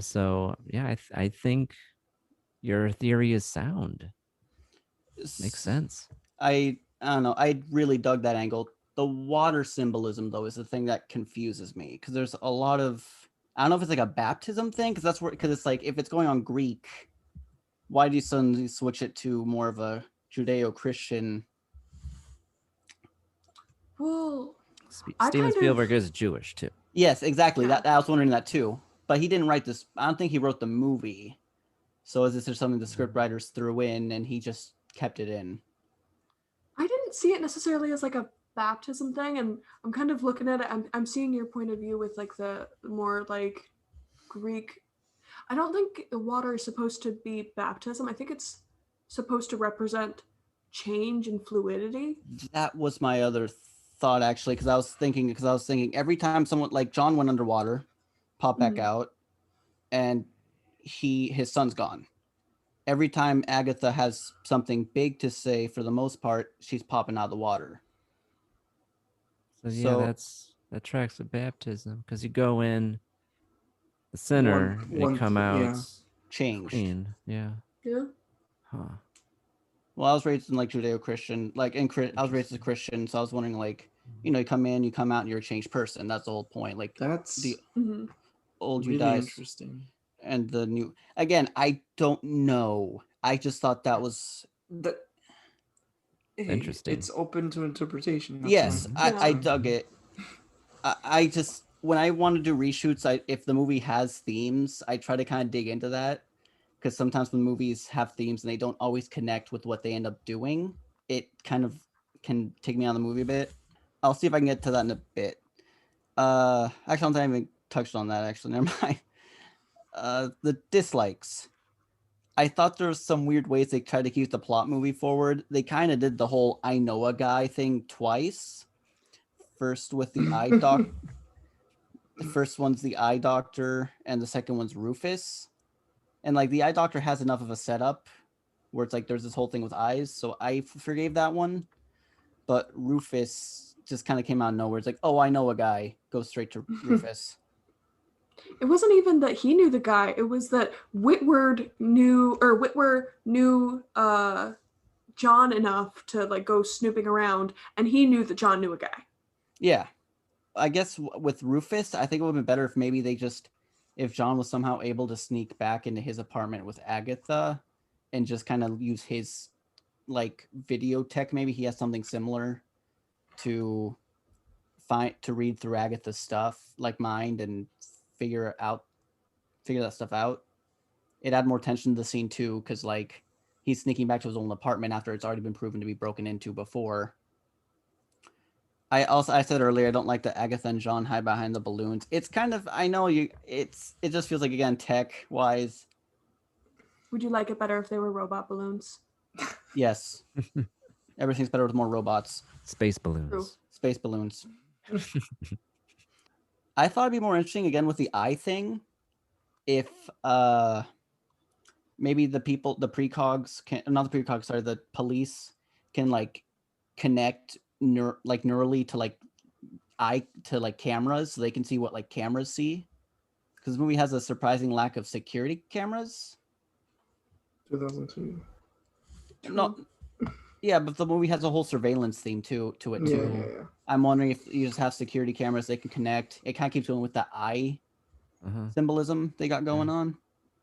So yeah, I think your theory is sound. Makes sense. I don't know. I really dug that angle. The water symbolism, though, is the thing that confuses me, because there's a lot of, I don't know if it's like a baptism thing, because it's like, if it's going on Greek, why do you suddenly switch it to more of a Judeo-Christian? Well, I Steven kind of- Spielberg is Jewish too. Yes, exactly. Yeah. That I was wondering that too. But he didn't write this. I don't think he wrote the movie. So is this just something the script writers threw in and he just kept it in? I didn't see it necessarily as like a baptism thing, and I'm kind of looking at it. I'm seeing your point of view with like the more like Greek. I don't think the water is supposed to be baptism. I think it's supposed to represent change and fluidity. That was my other thought actually, because I was thinking every time someone like John went underwater, popped back Mhm. out, and his son's gone. Every time Agatha has something big to say, for the most part, she's popping out of the water. So yeah, So- that tracks with baptism because you go in the sinner and you come out yeah. Changed. clean. Yeah. Yeah. Huh. Well, I was raised in like Judeo-Christian, I was raised as a Christian, so I was wondering like, you come in, you come out, and you're a changed person. That's the whole point. Like That's the Mm-hmm. old really Judites interesting. and the new. Again, I don't know. I just thought that was That hey, Interesting. It's open to interpretation. That's yes. fine. I dug it. I just when I want to do reshoots, if the movie has themes, I try to kind of dig into that. Because sometimes when movies have themes and they don't always connect with what they end up doing, it kind of can take me out of the movie a bit. I'll see if I can get to that in a bit. Actually, I don't think I even touched on that. Actually, never mind. The dislikes. I thought there was some weird ways they tried to keep the plot movie forward. They kind of did the whole "I know a guy" thing twice. First with the eye doc. The first one's the eye doctor, and the second one's Rufus. And like the eye doctor has enough of a setup where it's like there's this whole thing with eyes, so I forgave that one. But Rufus just kind of came out of nowhere. It's like, oh, I know a guy. Go straight to Rufus. It wasn't even that he knew the guy. It was that Whitwer knew John enough to like go snooping around, and he knew that John knew a guy. Yeah, I guess with Rufus, I think it would have been better if maybe if John was somehow able to sneak back into his apartment with Agatha, and just kind of use his like video tech. Maybe he has something similar to read through Agatha's stuff, like mind, and figure that stuff out. It add more tension to the scene too, because like he's sneaking back to his own apartment after it's already been proven to be broken into before. I said earlier I don't like that Agatha and John hide behind the balloons. It's kind of it just feels like, again, tech wise. Would you like it better if they were robot balloons? Yes. Everything's better with more robots. Space balloons. True. Space balloons. I thought it'd be more interesting again with the eye thing if maybe the precogs can, not the precogs, sorry, the police can like connect neurally to like cameras, so they can see what like cameras see, because the movie has a surprising lack of security cameras. 2002. No, yeah, but the movie has a whole surveillance theme to it too. Yeah. I'm wondering if you just have security cameras they can connect. It kind of keeps going with that eye symbolism they got going on.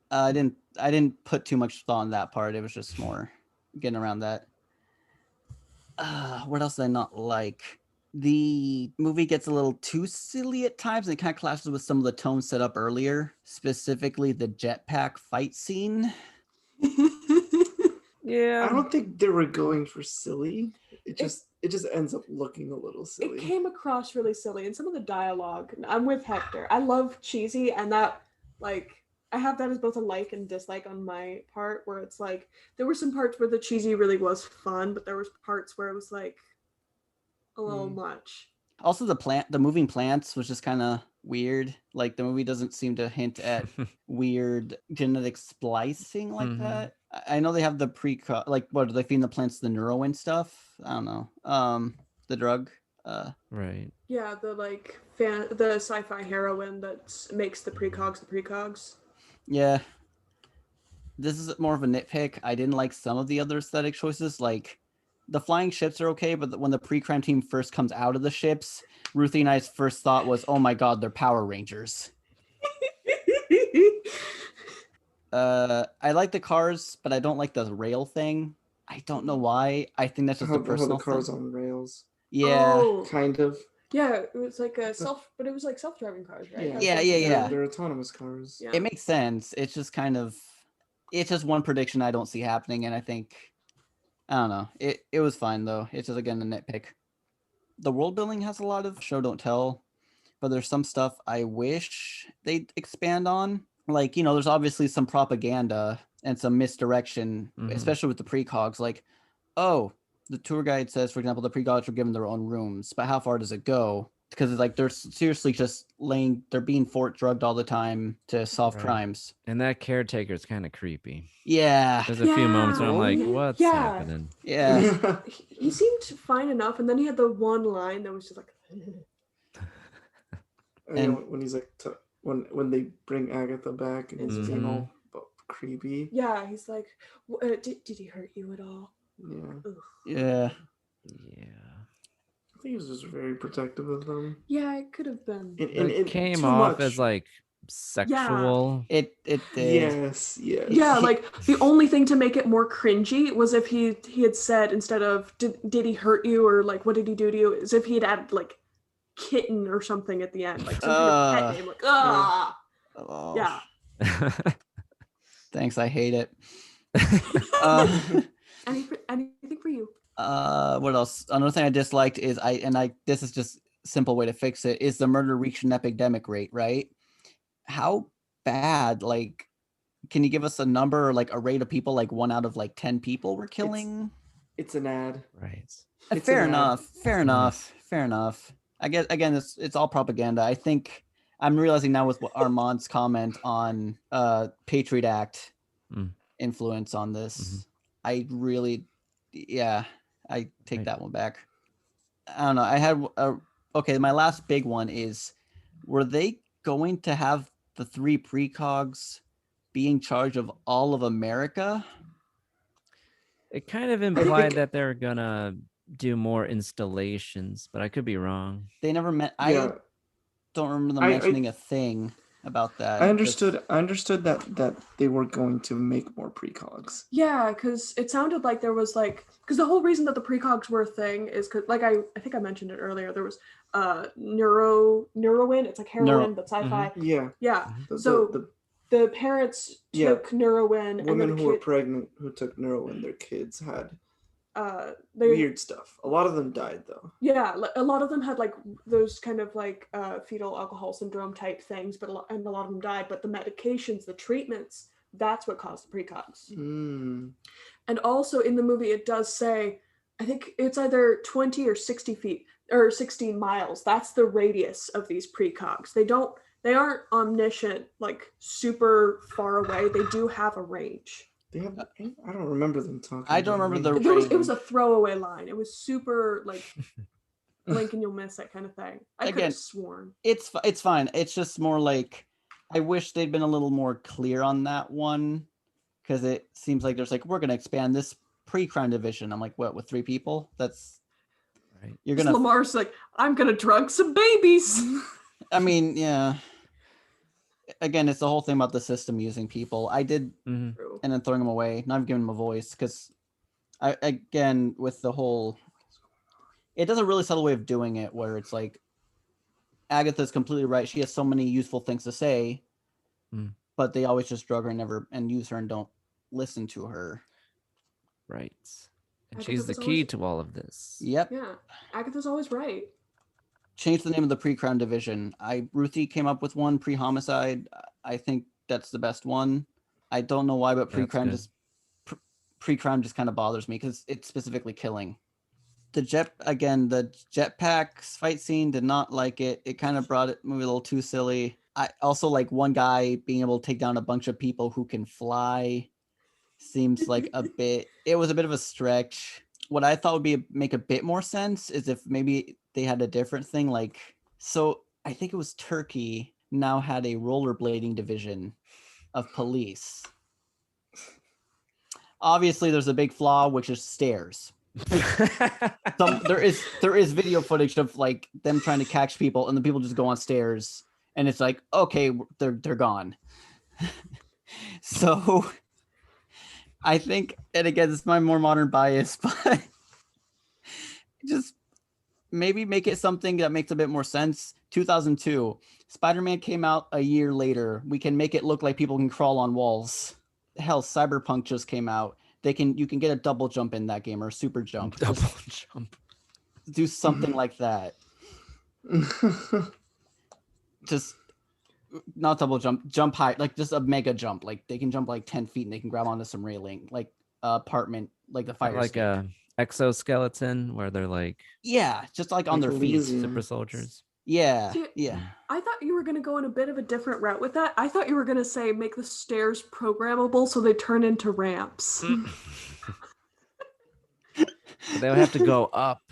I didn't put too much thought on that part. It was just more getting around that. What else did I not like? The movie gets a little too silly at times, and it kind of clashes with some of the tones set up earlier, specifically the jetpack fight scene. Yeah. I don't think they were going for silly. It just ends up looking a little silly. It came across really silly, and some of the dialogue. I'm with Hector. I love cheesy, and that like I have that as both a like and dislike on my part, where it's like there were some parts where the cheesy really was fun, but there was parts where it was like a little much. Also, the moving plants was just kind of weird. Like the movie doesn't seem to hint at weird genetic splicing like that. I know they have the like what do they feed the plants, the neuro and stuff? I don't know. The drug. Right. Yeah, the like the sci-fi heroine that makes the precogs. Yeah. This is more of a nitpick. I didn't like some of the other aesthetic choices. Like the flying ships are okay, but when the pre-crime team first comes out of the ships, Ruthie and I's first thought was, "Oh my God, they're Power Rangers." I like the cars, but I don't like the rail thing. I don't know why. I think that's just how a personal the cars thing. on rails. Yeah. Oh, Kind of. Yeah, it was like a but it was like self-driving cars, right? Yeah. They're autonomous cars. Yeah. It makes sense. It's just kind of, it's just one prediction I don't see happening, and I think, I don't know. It was fine though. It's just again a nitpick. The world building has a lot of show don't tell, but there's some stuff I wish they'd expand on. Like, there's obviously some propaganda and some misdirection, especially with the precogs. Like, oh, the tour guide says, for example, the precogs were given their own rooms, but how far does it go? Because it's like they're seriously just they're being drugged all the time to solve crimes. And that caretaker is kind of creepy. Yeah. There's a few moments where I'm like, what's happening? Yeah. He seemed fine enough, and then he had the one line that was just like. And when he's like, when they bring Agatha back and he's being all creepy. Yeah, he's like, did he hurt you at all? Yeah. Yeah. I think he was just very protective of them. Yeah, it could have been. It came off as like sexual. It did. Yes. Yeah, like the only thing to make it more cringy was if he had said, instead of did he hurt you, or like what did he do to you, as if he had added like kitten or something at the end, like some kind of pet name, like yeah. Thanks, I hate it. Anything for you? What else? Another thing I disliked is this is just simple way to fix it, is the murder reached an epidemic rate, right? How bad, like, can you give us a number or like a rate of people, like 1 out of like 10 people were killing? It's an ad. Right. Fair enough. I guess again, it's all propaganda. I think I'm realizing now with Armand's comment on Patriot Act influence on this. I really, I take that one back. I don't know. I had okay. My last big one is, were they going to have the 3 precogs be in charge of all of America? It kind of implied that they're gonna do more installations, but I could be wrong. They never met. I don't remember them mentioning a thing about that. I understood that they were going to make more precogs. Yeah, because it sounded like there was like, because the whole reason that the precogs were a thing is because, like, I think I mentioned it earlier, there was Neuroin. It's like heroin, but sci-fi. Yeah. So the parents took Neuroin. Women who were pregnant who took Neuroin, their kids had weird stuff. A lot of them died though. Yeah, a lot of them had like those kind of like fetal alcohol syndrome type things, but a lot of them died. But the medications, the treatments, that's what caused the precogs. And also in the movie, it does say, I think it's either 20 or 60 feet or 16 miles. That's the radius of these precogs. They aren't omniscient, like super far away. They do have a range. They have, I don't remember them talking. I don't remember it was a throwaway line. It was super like blink and you'll miss it kind of thing. I could have sworn. It's fine. It's just more like, I wish they'd been a little more clear on that one, because it seems like there's like, we're gonna expand this pre-crime division. I'm like, what, with 3 people? That's right. You're gonna Lamar's like, I'm gonna drug some babies. I mean, yeah. Again, it's the whole thing about the system using people. I did, and then throwing them away, not giving them a voice, because again, with the whole, it does a really subtle way of doing it, where it's like, Agatha's completely right. She has so many useful things to say, but they always just drug her and use her and don't listen to her. Right. And she's the key to all of this. Yep. Yeah. Agatha's always right. Change the name of the pre-crime division. Ruthie came up with one, pre-homicide. I think that's the best one. I don't know why, but pre-crime just kind of bothers me because it's specifically killing. The jetpacks fight scene, did not like it. It kind of brought it movie a little too silly. I also like one guy being able to take down a bunch of people who can fly. Seems like it was a bit of a stretch. What I thought would make a bit more sense is if maybe they had a different thing, like, so I think it was Turkey now had a rollerblading division of police. Obviously there's a big flaw, which is stairs. There is video footage of like them trying to catch people and the people just go on stairs and it's like, okay, they're gone. So I think, and again, this is my more modern bias, but just maybe make it something that makes a bit more sense. 2002, Spider-Man came out a year later. We can make it look like people can crawl on walls. Hell, Cyberpunk just came out. You can get a double jump in that game or a super jump. Double jump. Do something like that. Just not double jump high, like just a mega jump. Like they can jump like 10 feet and they can grab onto some railing, like apartment, like the fire. Like a exoskeleton where they're like yeah, just like on their feet. super soldiers. Yeah, See, yeah. I thought you were going to go in a bit of a different route with that. I thought you were going to say make the stairs programmable so they turn into ramps. They'll have to go up.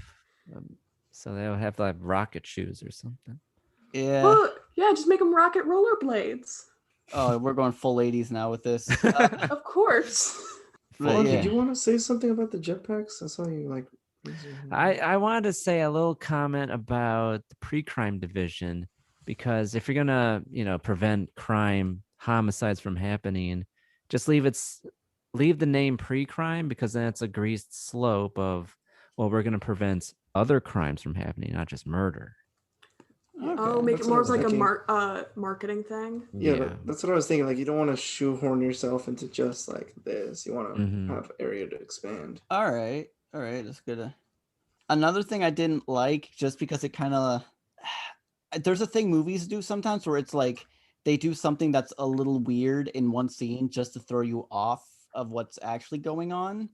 So they'll have to have rocket shoes or something. Yeah. Well, yeah, just make them rocket rollerblades. Oh, we're going full 80s now with this. Of course. Well, yeah. did you want to say something about the jetpacks? I saw you like. I wanted to say a little comment about the pre-crime division, because if you're gonna, prevent homicides from happening, just leave the name pre-crime, because then it's a greased slope of, well, we're gonna prevent other crimes from happening, not just murder. Oh, make it That's more what of I like was a marketing thing. Yeah, that's what I was thinking. Like, you don't want to shoehorn yourself into just like this. You want to have area to expand. All right, that's good. Another thing I didn't like, just because it kind of, there's a thing movies do sometimes where it's like they do something that's a little weird in one scene just to throw you off of what's actually going on.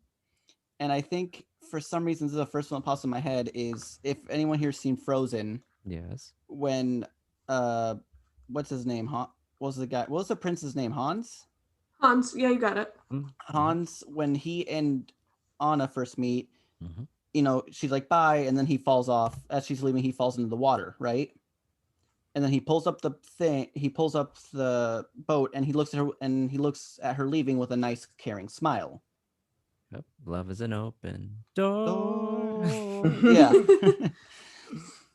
And I think for some reason, this is the first one that pops in my head, is if anyone here's seen Frozen. Yes. When what's his name? What was the prince's name? Hans, yeah, you got it. Hans, when he and Anna first meet, she's like, bye, and then he falls off. As she's leaving, he falls into the water, right? And then he pulls up the boat, and he looks at her leaving with a nice caring smile. Yep. Love is an open door. Yeah.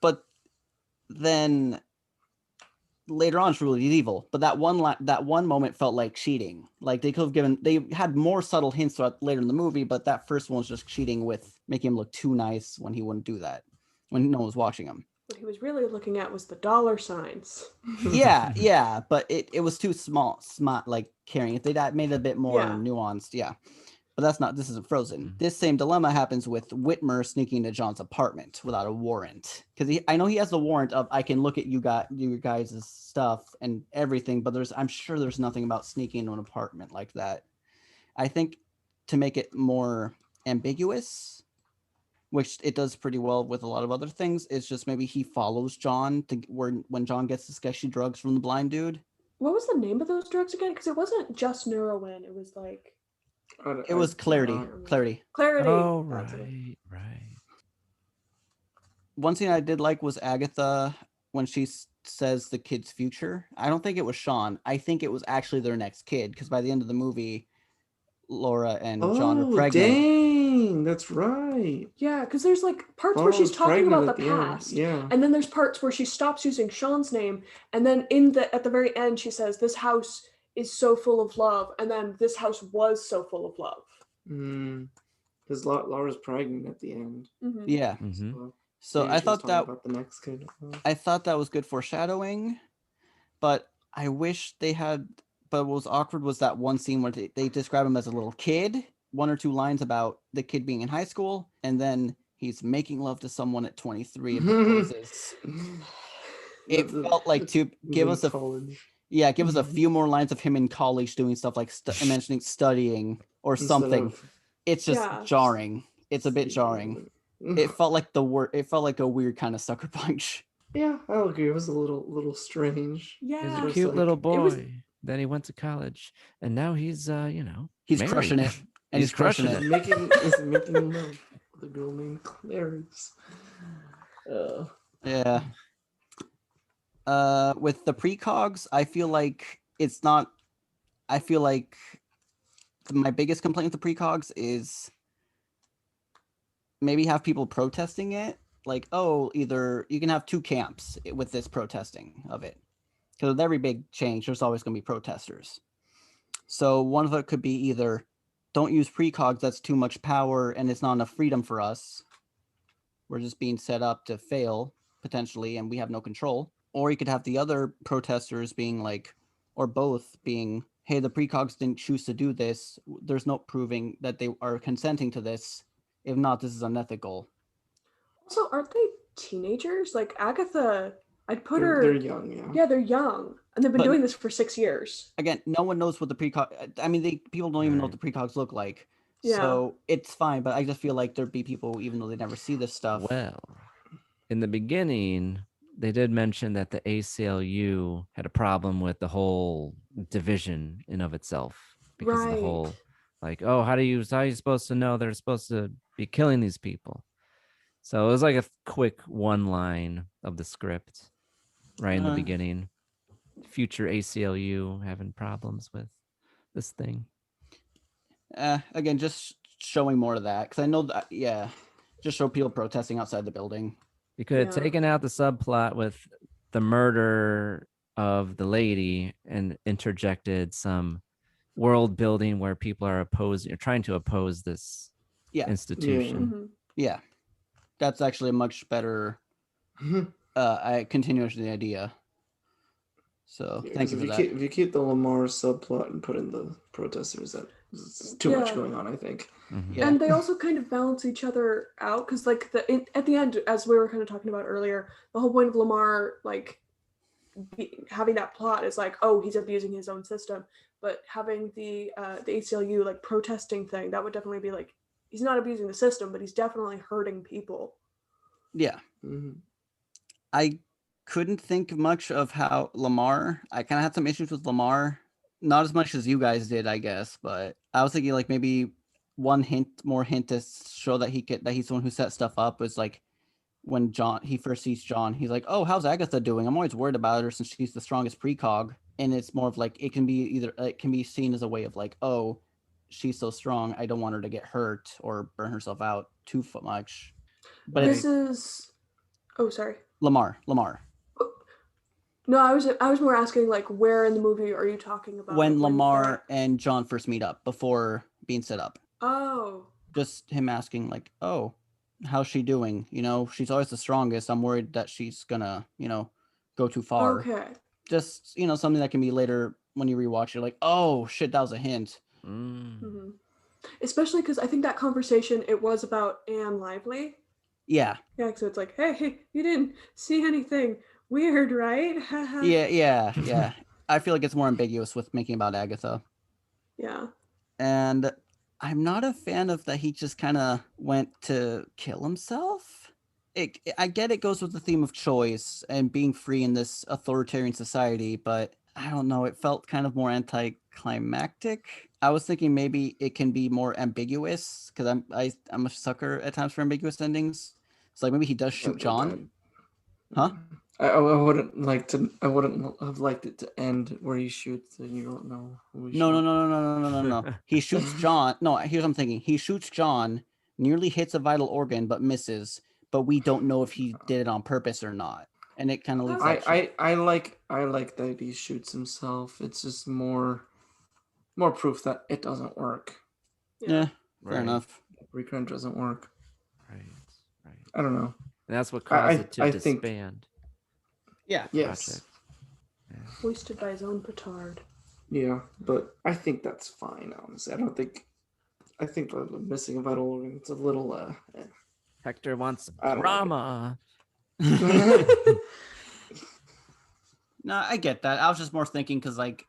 But then later on, it's really evil. But that one moment felt like cheating. Like they had more subtle hints throughout later in the movie, but that first one was just cheating with making him look too nice when he wouldn't do that, when no one was watching him. What he was really looking at was the dollar signs. Yeah, but it was too smart, like caring. If they made it a bit more nuanced, yeah. But this isn't Frozen. This same dilemma happens with Whitmer sneaking into John's apartment without a warrant. Because I know he has the warrant of, I can look at you guys' stuff and everything, but I'm sure there's nothing about sneaking into an apartment like that. I think to make it more ambiguous, which it does pretty well with a lot of other things, is just maybe he follows John when John gets the sketchy drugs from the blind dude. What was the name of those drugs again? Because it wasn't just Neurowen. It was like... It was Clarity. Oh, right. One thing I did like was Agatha when she says the kid's future. I don't think it was Sean. I think it was actually their next kid, because by the end of the movie, Laura and John are pregnant. Dang, that's right. Yeah, because there's like parts where she's talking about the past. Yeah. And then there's parts where she stops using Sean's name, and then at the very end she says, "This house is so full of love," and then "this house was so full of love." Because Laura's pregnant at the end. Yeah. So I thought about the next kid. I thought that was good foreshadowing, but I wish they had. But what was awkward was that one scene where they describe him as a little kid, 1 or 2 lines about the kid being in high school, and then he's making love to someone at 23 and proposes. It felt like to give us a few more lines of him in college doing stuff like mentioning studying or something. It's just jarring. It's a bit jarring. It felt like it felt like a weird kind of sucker punch. Yeah, I'll agree. It was a little strange. Yeah, he was a cute little boy. Then he went to college, and now he's he's married. crushing it, and he's crushing it. He's making love with a girl named Clarice. Yeah. With the precogs, I feel like my biggest complaint with the precogs is maybe have people protesting it. Like, either you can have 2 camps with this protesting of it. Because with every big change, there's always going to be protesters. So one of it could be either don't use precogs, that's too much power and it's not enough freedom for us. we're just being set up to fail potentially, and we have no control. Or you could have the other protesters being like, or both being, hey, the precogs didn't choose to do this. There's no proving that they are consenting to this. If not, this is unethical. Also, aren't they teenagers? Like Agatha, I'd put They're, her. they're young, yeah. Yeah, they're young, and they've been But- doing this for 6 years. Again, no one knows what the precog. I mean, people don't even know what the precogs look like. Yeah. So it's fine, but I just feel like there'd be people, even though they never see this stuff. Well, in the beginning, they did mention that the ACLU had a problem with the whole division in of itself because of the Right. whole, like, oh, how are you supposed to know they're supposed to be killing these people? So it was like a quick one line of the script right in the beginning. Future ACLU having problems with this thing. Again, just showing more of that because I know that. Yeah, just show people protesting outside the building. You could have Yeah. taken out the subplot with the murder of the lady and interjected some world building where people are opposing or trying to oppose this Yeah. institution. Mhm. Yeah, that's actually a much better continuation of the idea. So Yeah, thank 'cause you for if that. If you keep the Lamar subplot and put in the protesters, that's too much Yeah. going on, I think. Mhm. Yeah. And they also kind of balance each other out because, like, at the end, as we were kind of talking about earlier, the whole point of Lamar, like, having that plot is like, oh, he's abusing his own system. But having the ACLU like protesting thing, that would definitely be like, he's not abusing the system, but he's definitely hurting people. Yeah, Mhm. I couldn't think much of how Lamar. I kind of had some issues with Lamar, not as much as you guys did, I guess. But I was thinking like maybe one more hint to show that he's the one who set stuff up was like when he first sees John, he's like, "Oh, how's Agatha doing? I'm always worried about her since she's the strongest precog." And it's more of like it can be seen as a way of like, "Oh, she's so strong. I don't want her to get hurt or burn herself out too much." But This is, oh, sorry. Lamar. No, I was more asking like, where in the movie are you talking about? When Lamar and John first meet up before being set up, Oh, just him asking like, "Oh, how's she doing? You know, she's always the strongest. I'm worried that she's gonna, go too far." okay. Just something that can be later when you rewatch. You're like, "Oh shit, that was a hint." Mm. hmm Especially because I think that conversation, it was about Anne Lively. Yeah, Yeah, so it's like, hey, you didn't see anything weird, right? yeah. I feel like it's more ambiguous with making about Agatha, Yeah. and I'm not a fan of that. He just kind of went to kill himself. I get it goes with the theme of choice and being free in this authoritarian society, but I don't know. It felt kind of more anticlimactic. I was thinking maybe it can be more ambiguous because I'm a sucker at times for ambiguous endings. So like maybe he does shoot John, huh? I wouldn't like to. I wouldn't have liked it to end where he shoots and you don't know who he No. shot. He shoots John. No, here's what I'm thinking. He shoots John, nearly hits a vital organ, but misses. But we don't know if he did it on purpose or not. And it kind of leaves that shit. I like that he shoots himself. It's just more proof that it doesn't work. Yeah, fair Right. enough. Recurrent doesn't work. Right. I don't know. And that's what I- caused it to I think- disband. Yeah. Yes. Project. Hoisted by his own petard. Yeah, but I think that's fine. Honestly, I think the missing a vital organ. It's a little. Hector wants I don't like it. drama. No, I get that. I was just more thinking because, like,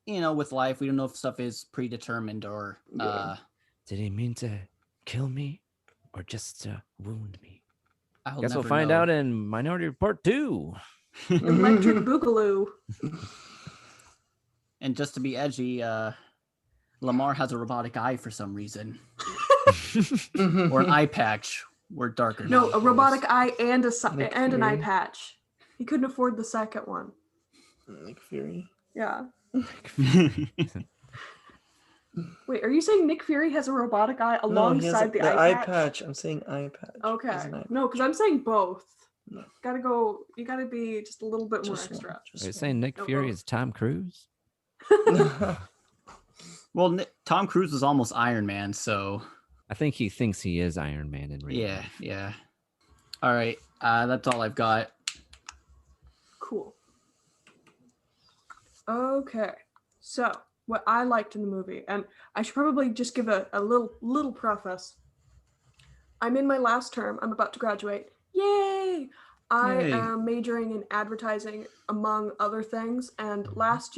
with life, we don't know if stuff is predetermined or. Yeah. Did he mean to kill me or just to wound me? I'll Guess we'll never find know. out in Minority Report 2. Electric Boogaloo. And just to be edgy, Lamar has a robotic eye for some reason, or an eye patch. We're darker. No, now, a robotic boys. eye and Nick and an eye Fury. patch. He couldn't afford the second one. Nick Fury. Yeah. Wait, are you saying Nick Fury has a robotic eye alongside the eye patch? I'm saying eye patch. Okay. He has an eye No, because I'm saying both. No. You gotta be just a little bit more Just one, extra. just Are you one. saying Nick No, Fury both. is Tom Cruise? Well, Tom Cruise was almost Iron Man, so I think he thinks he is Iron Man in real yeah, life. yeah. All right, that's all I've got. Cool. Okay, so what I liked in the movie, and I should probably just give a little preface. I'm in my last term. I'm about to graduate. Yay! I Yay. am majoring in advertising, among other things. And last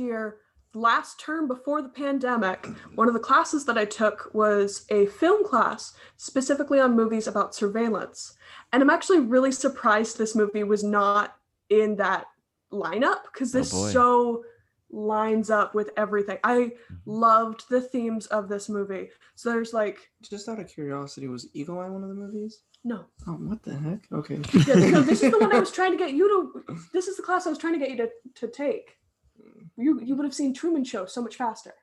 term before the pandemic, one of the classes that I took was a film class specifically on movies about surveillance. And I'm actually really surprised this movie was not in that lineup, because this boy. so lines up with everything. I loved the themes of this movie. So there's like, Just out of curiosity, was Eagle Eye one of the movies? no. Oh, what the heck? Okay. Yeah, so this is the one I was trying to get you to. This is the class I was trying to get you to take. You would have seen Truman Show so much faster.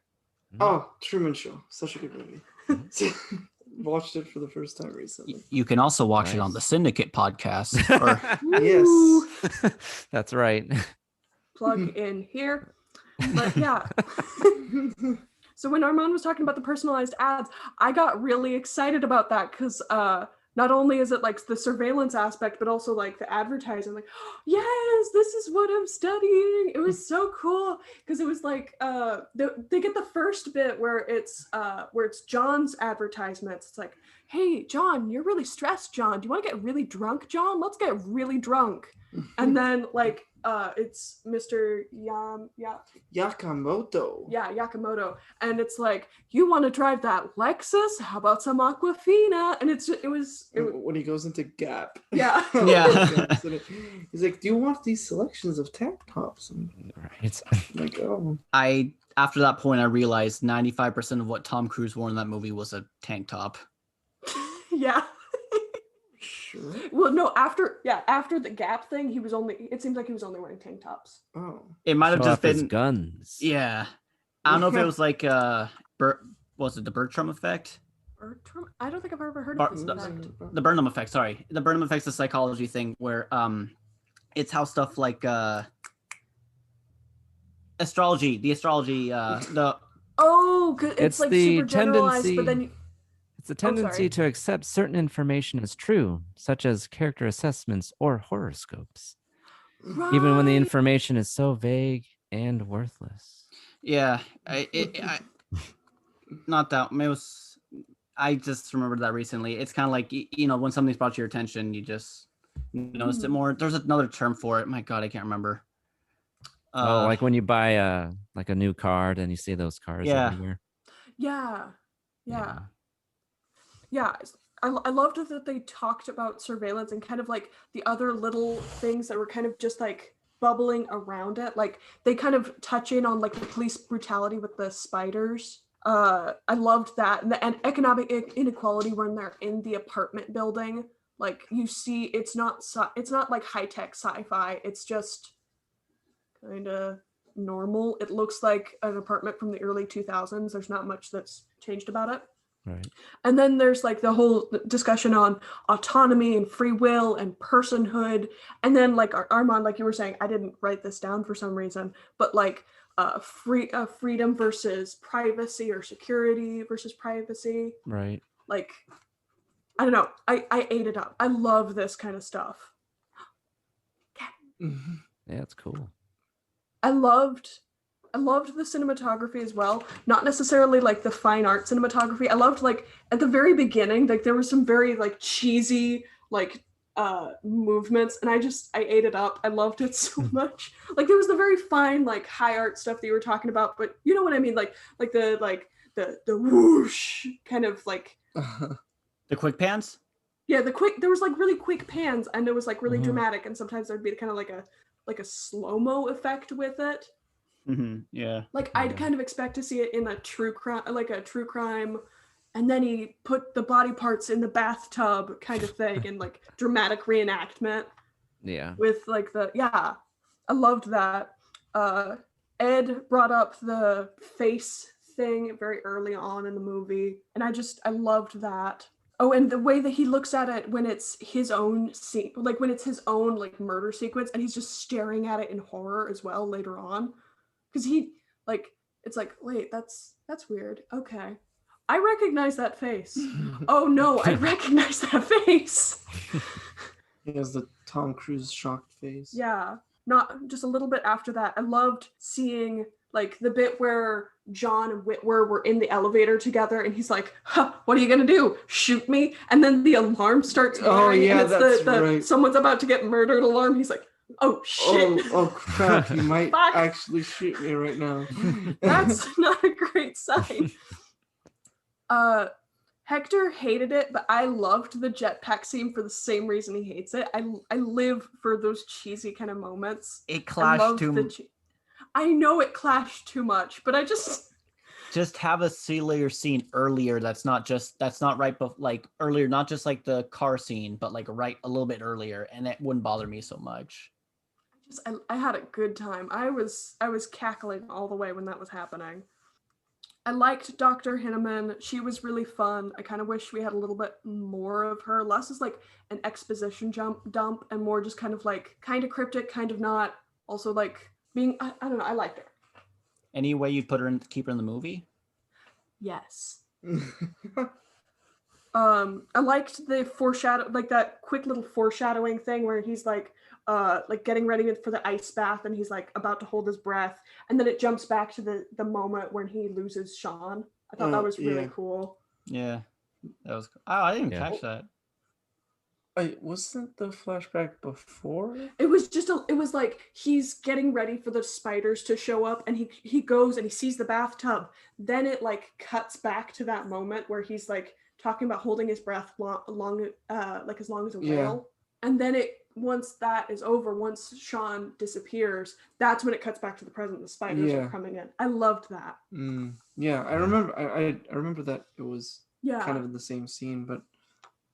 Oh, Truman Show. Such a good movie. Watched it for the first time recently. You can also watch it on the Nice. Syndicate podcast. Or Yes. Woo! That's right. Plug in here. But yeah. So when Armand was talking about the personalized ads, I got really excited about that because not only is it like the surveillance aspect, but also like the advertising. Like, yes, this is what I'm studying. It was so cool because it was like they get the first bit where it's John's advertisements. It's like, hey, John, you're really stressed, John. Do you want to get really drunk, John? Let's get really drunk. And then like it's Mr. Yakamoto, and it's like, you want to drive that Lexus? How about some Aquafina? And it was When he goes into Gap. yeah. Yeah. He's like, do you want these selections of tank tops? And Right. I'm like, oh. after that point, I realized 95% of what Tom Cruise wore in that movie was a tank top. Yeah. Sure. Well, no, after the Gap thing, it seems like he was only wearing tank tops. Oh. It might have Show just off his been guns. Yeah. I don't know if it was like was it the Bertram effect? Bertram? I don't think I've ever heard Bar- of this the- effect. The Burnham effect, sorry. The Burnham effect's a psychology thing where it's how stuff like the astrology, the Oh, it's It's like the super generalized, but tendency- then It's a tendency sorry. to accept certain information as true, such as character assessments or horoscopes, even when the Right. information is so vague and worthless. yeah, not that it was. I just remembered that recently. It's kind of like when something's brought to your attention, you just notice it more. There's another term for it. My God, I can't remember. Like when you buy a new card and you see those cards Yeah. everywhere. Yeah. I loved that they talked about surveillance and kind of like the other little things that were kind of just like bubbling around it. Like they kind of touch in on like the police brutality with the spiders. I loved that, and economic inequality when they're in the apartment building. Like you see, it's not like high tech sci-fi. It's just kind of normal. It looks like an apartment from the early 2000s. There's not much that's changed about it. Right. And then there's like the whole discussion on autonomy and free will and personhood. And then like Armand, like you were saying, I didn't write this down for some reason, but like freedom versus privacy, or security versus privacy. Right. Like, I don't know. I ate it up. I love this kind of stuff. Yeah, it's cool. I loved the cinematography as well. Not necessarily like the fine art cinematography. I loved like at the very beginning, like there was some very like cheesy like movements, and I ate it up. I loved it so much. Like there was the very fine like high art stuff that you were talking about, but you know what I mean? Like the whoosh kind of like the quick pans. Yeah, there was like really quick pans, and it was like really Mhm. dramatic, and sometimes there'd be kind of like a slow-mo effect with it. Mm-hmm. Yeah. Like I'd Yeah. kind of expect to see it in a true crime, and then he put the body parts in the bathtub kind of thing, and like dramatic reenactment Yeah. with like I loved that. Ed brought up the face thing very early on in the movie, and I loved that. Oh, and the way that he looks at it when it's his own scene, like when it's his own like murder sequence, and he's just staring at it in horror as well later on. Because it's like, wait, that's weird. Okay. I recognize that face. Oh no, I recognize that face. He has the Tom Cruise shocked face. Yeah, not just a little bit after that. I loved seeing like the bit where John and Whitwer were in the elevator together, and he's like, huh, "What are you gonna do? Shoot me?" And then the alarm starts blaring, Oh, yeah, and it's that's the right. someone's about to get murdered alarm. He's like, "Oh shit!" Oh crap! He might Fuck. actually shoot me right now. That's not a great sign. Hector hated it, but I loved the jetpack scene for the same reason he hates it. I live for those cheesy kind of moments. It I clashed love too the much. I know it clashed too much, but I Just have a sillier scene earlier. That's not right, but like earlier, not just like the car scene, but like right a little bit earlier, and it wouldn't bother me so much. I had a good time. I was cackling all the way when that was happening. I liked Dr. Hinneman. She was really fun. I kind of wish we had a little bit more of her. Less is like an exposition dump, and more just kind of like kind of cryptic, kind of not. Also like being I don't know. I liked her. Any way you'd keep her in the movie? Yes. I liked the foreshadow, like that quick little foreshadowing thing where he's like getting ready for the ice bath, and he's like about to hold his breath, and then it jumps back to the moment when he loses Sean. I thought that was really cool. Yeah, that was. Oh, I didn't Yeah. catch that. Wasn't the flashback before? It was it was like he's getting ready for the spiders to show up, and he goes and he sees the bathtub. Then it like cuts back to that moment where he's like talking about holding his breath long as long as a whale. And then once that is over, once Sean disappears, that's when it cuts back to the present. The spiders are coming in. I loved that. Yeah, I remember. I remember that it was kind of Yeah. in the same scene, but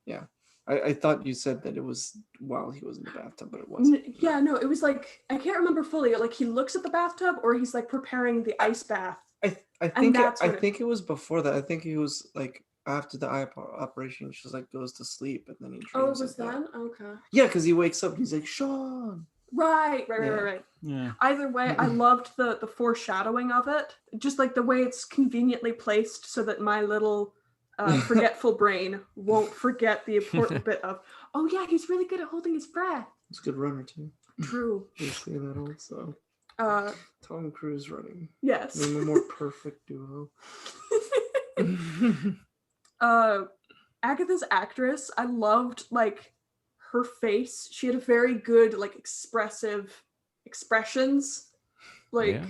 yeah. I thought you said that it was while he was in the bathtub, but it wasn't. Yeah, no, it was like I can't remember fully. Like he looks at the bathtub, or he's like preparing the ice bath. I think it was before that. I think he was like after the eye operation. She just like goes to sleep, and then he dreams. Oh, it was of that. then? Okay. Yeah, because he wakes up and he's like, Sean. Right. Yeah. Either way, I loved the foreshadowing of it. Just like the way it's conveniently placed so that my little forgetful brain won't forget the important bit of, oh yeah, he's really good at holding his breath. He's a good runner too. True. You say that also. Tom Cruise running. Yes. Name a more perfect duo. Agatha's actress, I loved like her face. She had a very good like expressive expressions. Like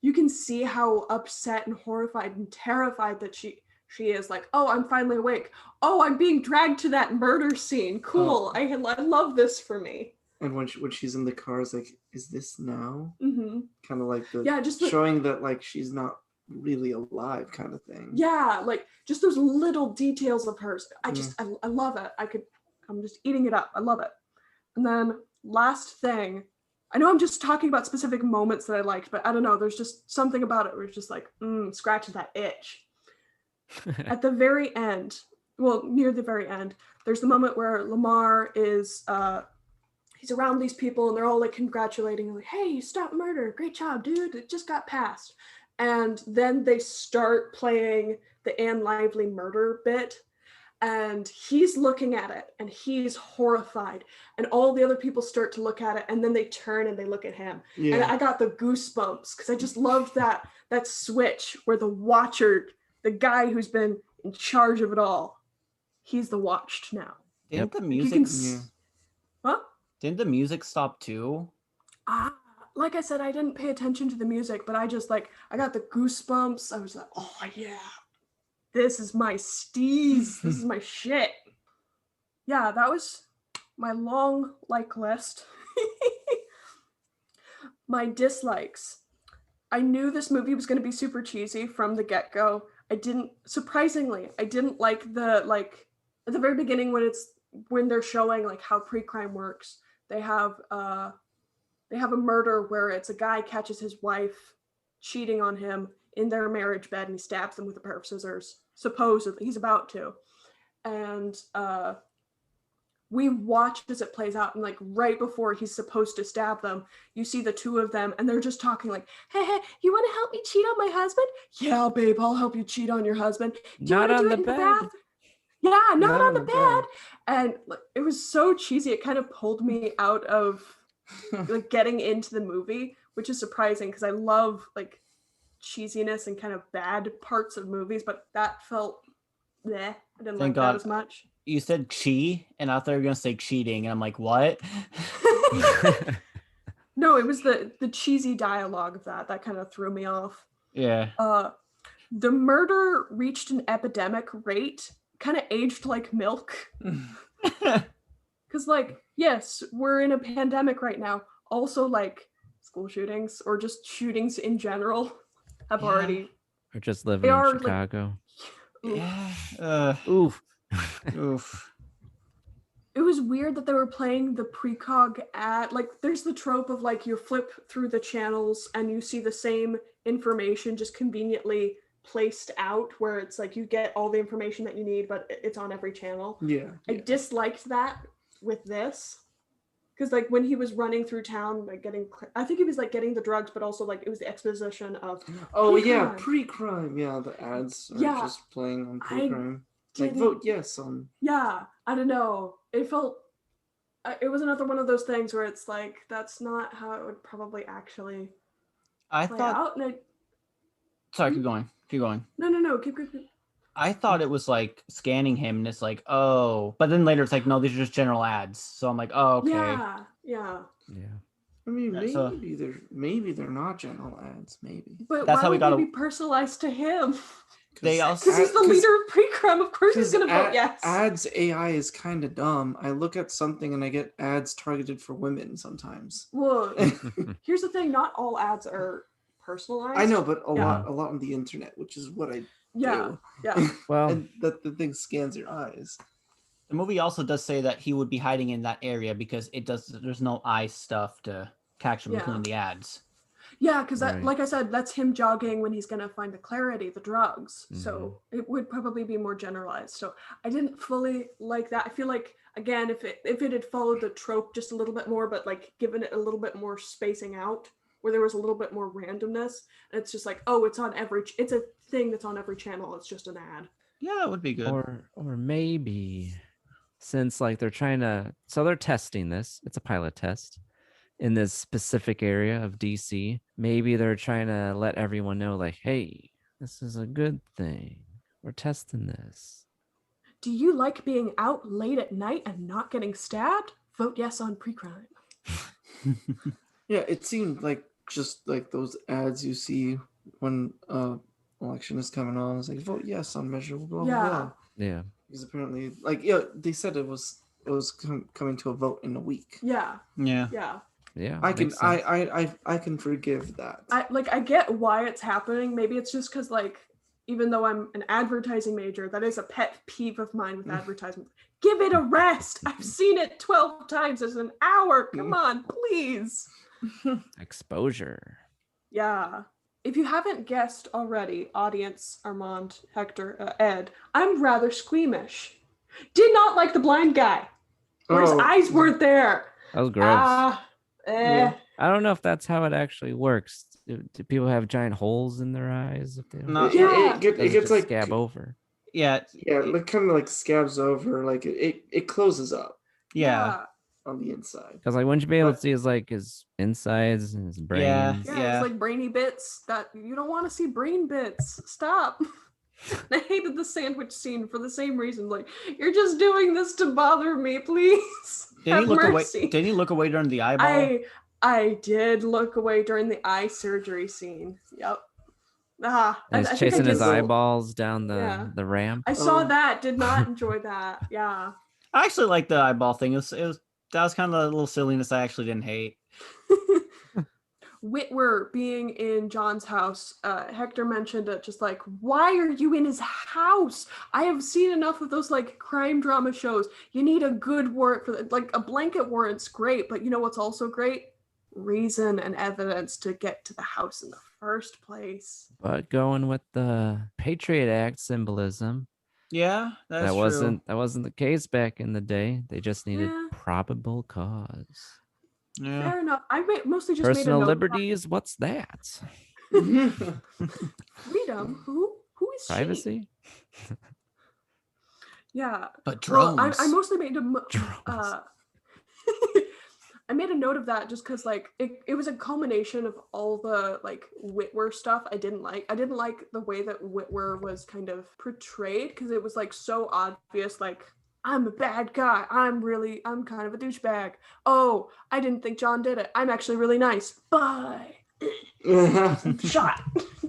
you can see how upset and horrified and terrified that she is. Like, oh, I'm finally awake. Oh, I'm being dragged to that murder scene. Cool. I love this for me. And when she's in the car, it's like, is this now? Mm-hmm. Kind of like just showing that like she's not really alive, kind of thing. Yeah, like just those little details of hers. I love it. I'm just eating it up. I love it. And then last thing, I know I'm just talking about specific moments that I liked, but I don't know. There's just something about it where it's just like, scratching that itch. At the very end, well, near the very end, there's the moment where Lamar is, he's around these people and they're all like congratulating him, like, hey, you stopped murder. Great job, dude. It just got passed. And then they start playing the Anne Lively murder bit. And he's looking at it and he's horrified. And all the other people start to look at it. And then they turn and they look at him. Yeah. And I got the goosebumps because I just loved that switch where the watcher, the guy who's been in charge of it all, he's the watched now. Didn't the music Huh? Didn't the music stop too? Like I said, I didn't pay attention to the music, but I just like, I got the goosebumps. I was like, oh yeah, this is my steez. This is my shit. Yeah, that was my long like list. My dislikes. I knew this movie was going to be super cheesy from the get-go. Surprisingly, I didn't like at the very beginning when they're showing like how pre-crime works. They have a murder where it's a guy catches his wife cheating on him in their marriage bed and he stabs them with a pair of scissors. Supposedly, he's about to. And we watch as it plays out, and like right before he's supposed to stab them, you see the two of them and they're just talking like, hey, you want to help me cheat on my husband? Yeah, babe, I'll help you cheat on your husband. Not on the bed. Yeah, not on the bed. And like, it was so cheesy. It kind of pulled me out of like getting into the movie, which is surprising because I love like cheesiness and kind of bad parts of movies, but that felt bleh. I didn't like that as much. You said chi, and I thought you were gonna say cheating, and I'm like, what? No, it was the cheesy dialogue of that kind of threw me off. Yeah. The murder reached an epidemic rate, kind of aged like milk. Because, like, yes, we're in a pandemic right now. Also, like, school shootings or just shootings in general have already. Or just living in Chicago. Like, Oof. Oof. It was weird that they were playing the precog ad. Like, there's the trope of, like, you flip through the channels and you see the same information just conveniently placed out where it's like you get all the information that you need, but it's on every channel. Yeah. I disliked that with this. Because, like, when he was running through town, like, I think he was, like, getting the drugs, but also, like, it was the exposition of pre-crime. Yeah, the ads are just playing on pre-crime. Like, vote yes on... Yeah, I don't know. It felt... It was another one of those things where it's like, that's not how it would probably actually play out. Sorry, keep going. No, keep. I thought it was, like, scanning him, and it's like, oh. But then later it's like, no, these are just general ads. So I'm like, oh, okay. Yeah. I mean, maybe they're not general ads, maybe. But that's why would they be personalized to him? Because he's the leader of pre-crime. Of course he's going to vote yes. Ads AI is kind of dumb. I look at something and I get ads targeted for women sometimes. Well, here's the thing. Not all ads are personalized. I know, but a lot on the internet, which is what I do. Yeah. Well, and that the thing scans your eyes. The movie also does say that he would be hiding in that area because there's no eye stuff to catch him between the ads. Yeah, because like I said, that's him jogging when he's going to find the clarity, the drugs. Mm-hmm. So it would probably be more generalized. So I didn't fully like that. I feel like, again, if it had followed the trope just a little bit more, but like given it a little bit more spacing out, where there was a little bit more randomness, and it's just like, oh, it's a thing that's on every channel. It's just an ad. Yeah, that would be good. Or maybe since like they're testing this, it's a pilot test in this specific area of DC. Maybe they're trying to let everyone know, like, hey, this is a good thing. We're testing this. Do you like being out late at night and not getting stabbed? Vote yes on pre-crime. Yeah, it seemed like just like those ads you see when election is coming on. It's like, vote yes on measure blah blah. Yeah. Because apparently, like, they said it was coming to a vote in a week. Yeah. I can forgive that. I get why it's happening. Maybe it's just because, like, even though I'm an advertising major, that is a pet peeve of mine with advertisements. Give it a rest. I've seen it 12 times. It's an hour. Come on, please. Exposure. Yeah. If you haven't guessed already, audience, Armand, Hector, Ed, I'm rather squeamish. Did not like the blind guy. Or his eyes weren't there. That was gross. Yeah. I don't know if that's how it actually works. Do people have giant holes in their eyes if they don't? It gets like scab over. Yeah, like kind of like scabs over, like it closes up. Yeah. On the inside. Because like wouldn't you be able to see his insides and his brain? Yeah, it's like brainy bits that you don't want to see. Brain bits. Stop. I hated the sandwich scene for the same reason. Like, you're just doing this to bother me, please. Did he look away during the eyeball? I did look away during the eye surgery scene. Yep. He's chasing his eyeballs down the ramp. I saw that. Did not enjoy that. Yeah. I actually like the eyeball thing. That was kind of a little silliness I actually didn't hate. Whitwer being in John's house, Hector mentioned it, just like, why are you in his house? I have seen enough of those like crime drama shows. You need a good warrant for that. Like a blanket warrant's great, but you know what's also great? Reason and evidence to get to the house in the first place. But going with the Patriot Act symbolism. Yeah, that wasn't the case back in the day. They just needed probable cause. Yeah. Fair enough. I mostly just personal liberties. What's that? Freedom. Who is privacy? Yeah. But Well, drones. I mostly made Drones. I made a note of that just because like it was a culmination of all the like Whitwer stuff I didn't like. I didn't like the way that Whitwer was kind of portrayed because it was like so obvious, like I'm a bad guy. I'm kind of a douchebag. Oh, I didn't think John did it. I'm actually really nice. Bye. Shot.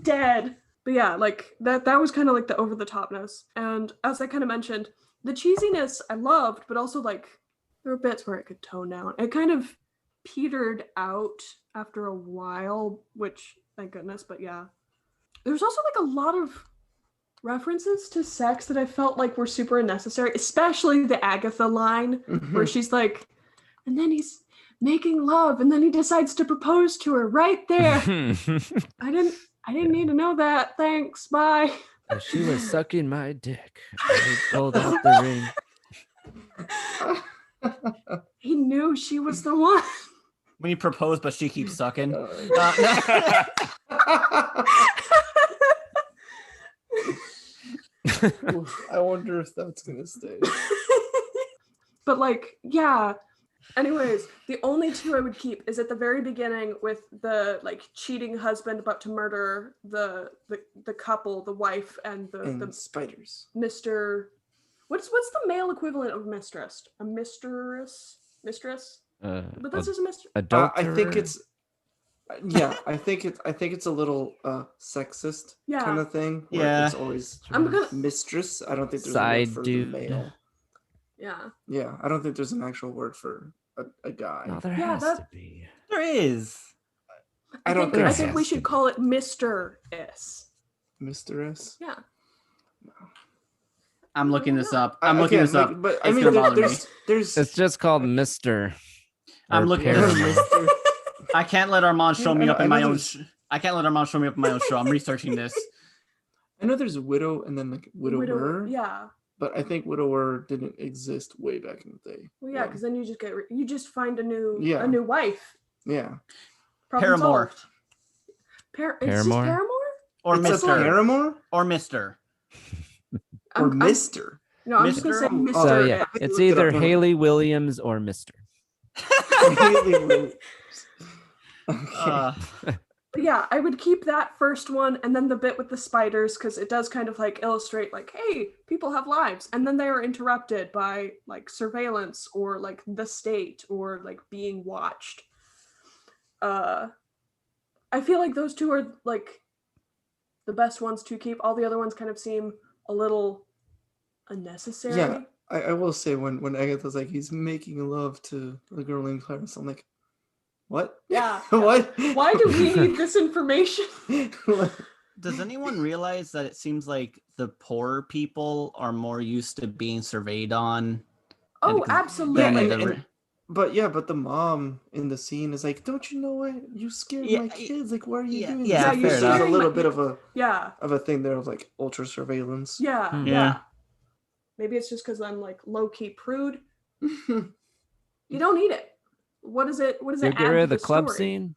Dead. But yeah, like that was kind of like the over the topness. And as I kind of mentioned, the cheesiness I loved, but also like there were bits where it could tone down. It kind of petered out after a while, which thank goodness, but yeah. There's also like a lot of references to sex that I felt like were super unnecessary, especially the Agatha line where she's like, and then he's making love and then he decides to propose to her right there. I didn't need to know that. Thanks. Bye. As she was sucking my dick, I pulled out the ring. He knew she was the one. When you propose, but she keeps sucking. Oof, I wonder if that's gonna stay. But like, yeah. Anyways, the only two I would keep is at the very beginning with the like cheating husband about to murder the couple, the wife and the spiders. Mr. What's the male equivalent of mistress? A mistress? But this is a mistress. Adulterer? I think it's I think it's a little sexist kind of thing. Where Yeah. it's always I'm gonna mistress. I don't think there's Side a word for dude. the male. Yeah. Yeah, I don't think there's an actual word for a guy. No, there Yeah, has that- to be. There is. I don't I think think so. we should call it Mr. S. Mr. S. Yeah. I'm looking this up. I- I'm looking again, this up. like, but I It's mean, gonna bother me. there's It's just called Mr. I'm or looking- Paramore. Mr. I can't let Armand show Yeah, me I up know- in I my know own. there's- I can't let Armand show me up in my own show. I'm researching this. I know there's widow and then like widower, Yeah. but I think widower didn't exist way back in the day. Well, yeah, because then you just find a new Yeah. wife. Yeah, Paramore. Problem solved. It's just Paramore? Paramore? Or it's Mister. a Paramore Or Mister. or Mister. No, I'm just gonna say Mr. Mr. So Oh, yeah, I it's looked it either up now. Haley Williams or Mr. Haley Williams. Okay. But yeah, I would keep that first one and then the bit with the spiders because it does kind of like illustrate like, hey, people have lives, and then they are interrupted by like surveillance or like the state or like being watched. I feel like those two are like the best ones to keep. All the other ones kind of seem a little unnecessary. Yeah, I will say when Agatha's like he's making love to the girl named Clarence, I'm like, what? Yeah. What? Why do we need this information? Does anyone realize that it seems like the poor people are more used to being surveyed on? Oh, because- absolutely. than and- the and- ri- But the mom in the scene is like, don't you know what? You scared Yeah, my kids. Like, why are you yeah, doing yeah, this? fair There's enough. a little bit of Yeah. a thing there of like ultra surveillance. Yeah. Hmm. Yeah. Yeah. Maybe it's just because I'm like low key prude. You don't need it. What is it? What does You it get add rid to of the club story? scene?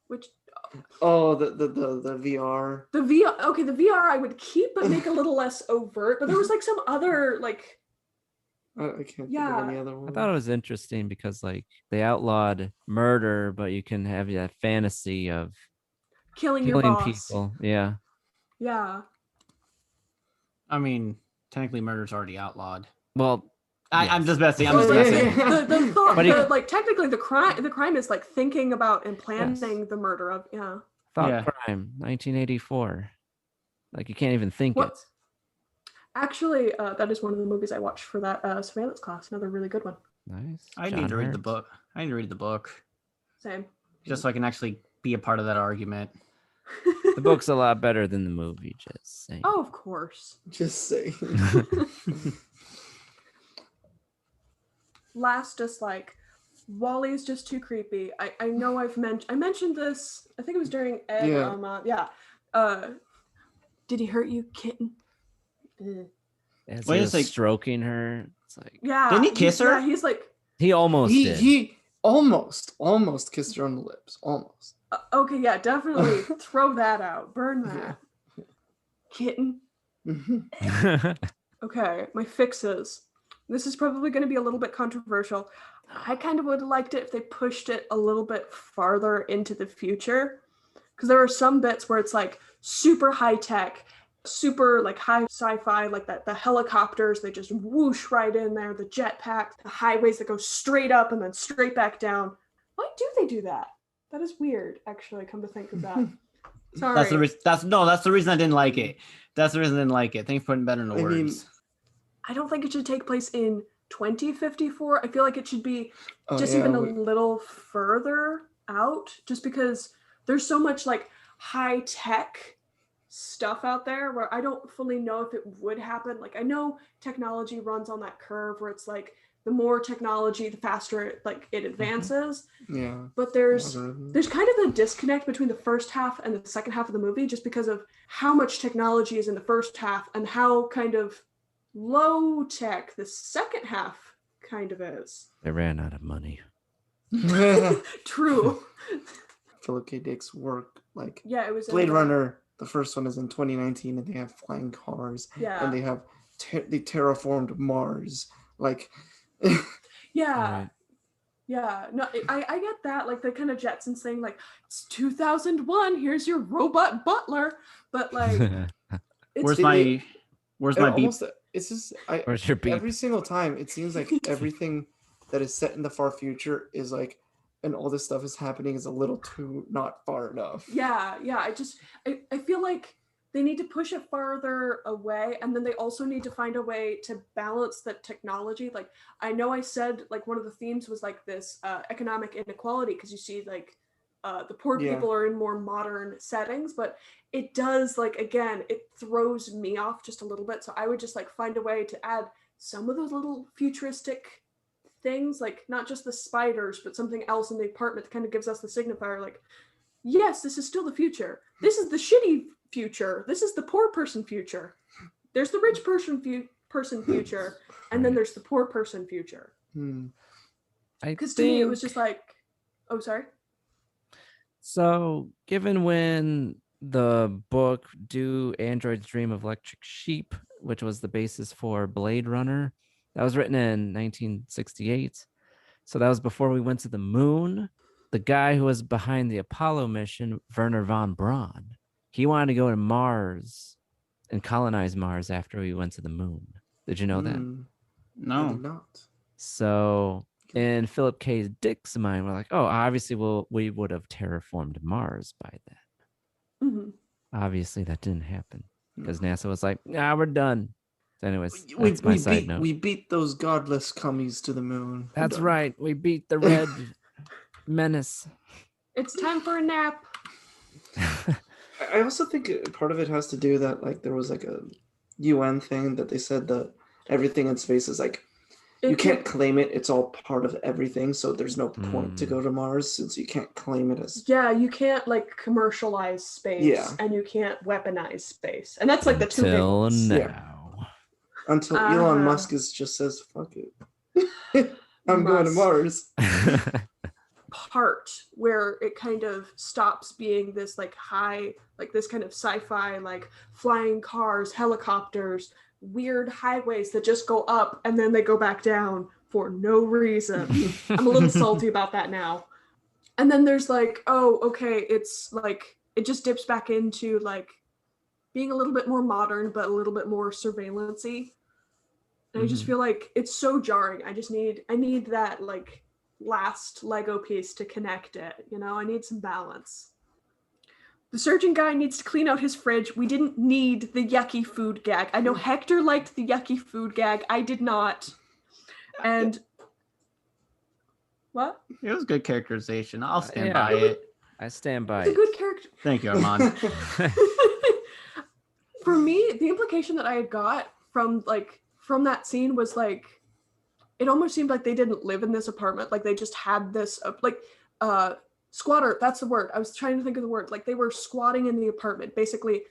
Which Oh, the VR. the VR? Okay, the VR I would keep, but make a little less overt. But there was like some other like I can't think Yeah. of any other one. I thought it was interesting because like they outlawed murder, but you can have that fantasy of killing your killing boss. people. Yeah. Yeah. I mean, technically, murder's already outlawed. Well, I'm yes. just messing. I'm Oh, just yeah, messing. yeah. The thought, But he- like technically the crime is like thinking about and planning the murder of. Yeah. thought Yeah. crime, 1984. Like you can't even think What? it. Actually, that is one of the movies I watched for that surveillance class. Another really good one. Nice. I John need to read the Hurt. book. I need to read the book Same. just so I can actually be a part of that argument. The book's a lot better than the movie, just saying. Oh, of course. Just say. Last dislike. Wally's just too creepy. I know I mentioned this. I think it was during Ed Yeah. Armand. Yeah. Did he hurt you, kitten? Ugh. As Wait he a was sec. stroking her, it's like Yeah. Didn't he kiss her? Yeah, he's like, he almost did. he almost kissed her on the lips. Almost. okay, yeah, definitely throw that out. Burn that. Kitten. Mhm. Okay, my fixes. This is probably going to be a little bit controversial. I kind of would have liked it if they pushed it a little bit farther into the future. Because there are some bits where it's like super high tech, super like high sci-fi, like that the helicopters, they just whoosh right in there, the jetpacks, the highways that go straight up and then straight back down. Why do they do that? That is weird, actually, come to think of that. Sorry. That's the reason. That's the reason I didn't like it. That's the reason I didn't like it. Thanks for putting better into words. I don't think it should take place in 2054. I feel like it should be even a little further out, just because there's so much like high tech stuff out there where I don't fully know if it would happen. Like I know technology runs on that curve where it's like the more technology, the faster it advances. Yeah. But there's kind of a disconnect between the first half and the second half of the movie, just because of how much technology is in the first half and how kind of low tech the second half kind of is. They ran out of money. True. Philip K. Dick's work, like it was Blade Runner. The first one is in 2019, and they have flying cars. Yeah. And they have they terraformed Mars. Like. Yeah. Right. Yeah. No, I get that. Like the kind of Jetsons saying, like, it's 2001. Here's your robot butler. But like, where's my beep? It's just Where's your beep? Every single time it seems like everything that is set in the far future is like, and all this stuff is happening is a little too not far enough. Yeah. I feel like they need to push it farther away, and then they also need to find a way to balance the technology. Like I know I said like one of the themes was like this economic inequality, because you see like the poor people are in more modern settings, but it does like, again, it throws me off just a little bit. So I would just like find a way to add some of those little futuristic things, like not just the spiders, but something else in the apartment that kind of gives us the signifier, like, yes, this is still the future. This is the shitty future. This is the poor person future. There's the rich person future, and then there's the poor person future. Because to me, it was just like, oh, sorry. So, given when the book Do Androids Dream of Electric Sheep, which was the basis for Blade Runner, that was written in 1968. So that was before we went to the moon. The guy who was behind the Apollo mission, Werner von Braun, he wanted to go to Mars and colonize Mars after we went to the moon. Did you know that? No. I did not. So in Philip K. Dick's mind, we're like, oh, obviously we would have terraformed Mars by then. Mm-hmm. Obviously that didn't happen because NASA was like, nah, we're done. So anyways, that's my side note. We beat those godless commies to the moon. That's right. We beat the red menace. It's time for a nap. I also think part of it has to do that like there was like a UN thing that they said that everything in space is like you can't claim it. It's all part of everything. So there's no point to go to Mars since you can't claim it as. Yeah, you can't like commercialize space and you can't weaponize space. And that's like the two big ones. Now. Yeah. Until Elon Musk just says, fuck it. I'm going to Mars. Part where it kind of stops being this like high, like this kind of sci-fi, like flying cars, helicopters, weird highways that just go up and then they go back down for no reason. I'm a little salty about that now. And then there's like, oh, okay, it's like it just dips back into like being a little bit more modern but a little bit more surveillance-y. And I just feel like it's so jarring. I need that like last Lego piece to connect it, you know? I need some balance. The surgeon guy needs to clean out his fridge. We didn't need the yucky food gag. I know Hector liked the yucky food gag. I did not. And what? It was good characterization. I'll stand by it. I stand by it's it. a good character. Thank you, Armand. For me, the implication that I had got from that scene was like, it almost seemed like they didn't live in this apartment. Like they just had this, squatter. That's the word. I was trying to think of the word. Like they were squatting in the apartment. Basically,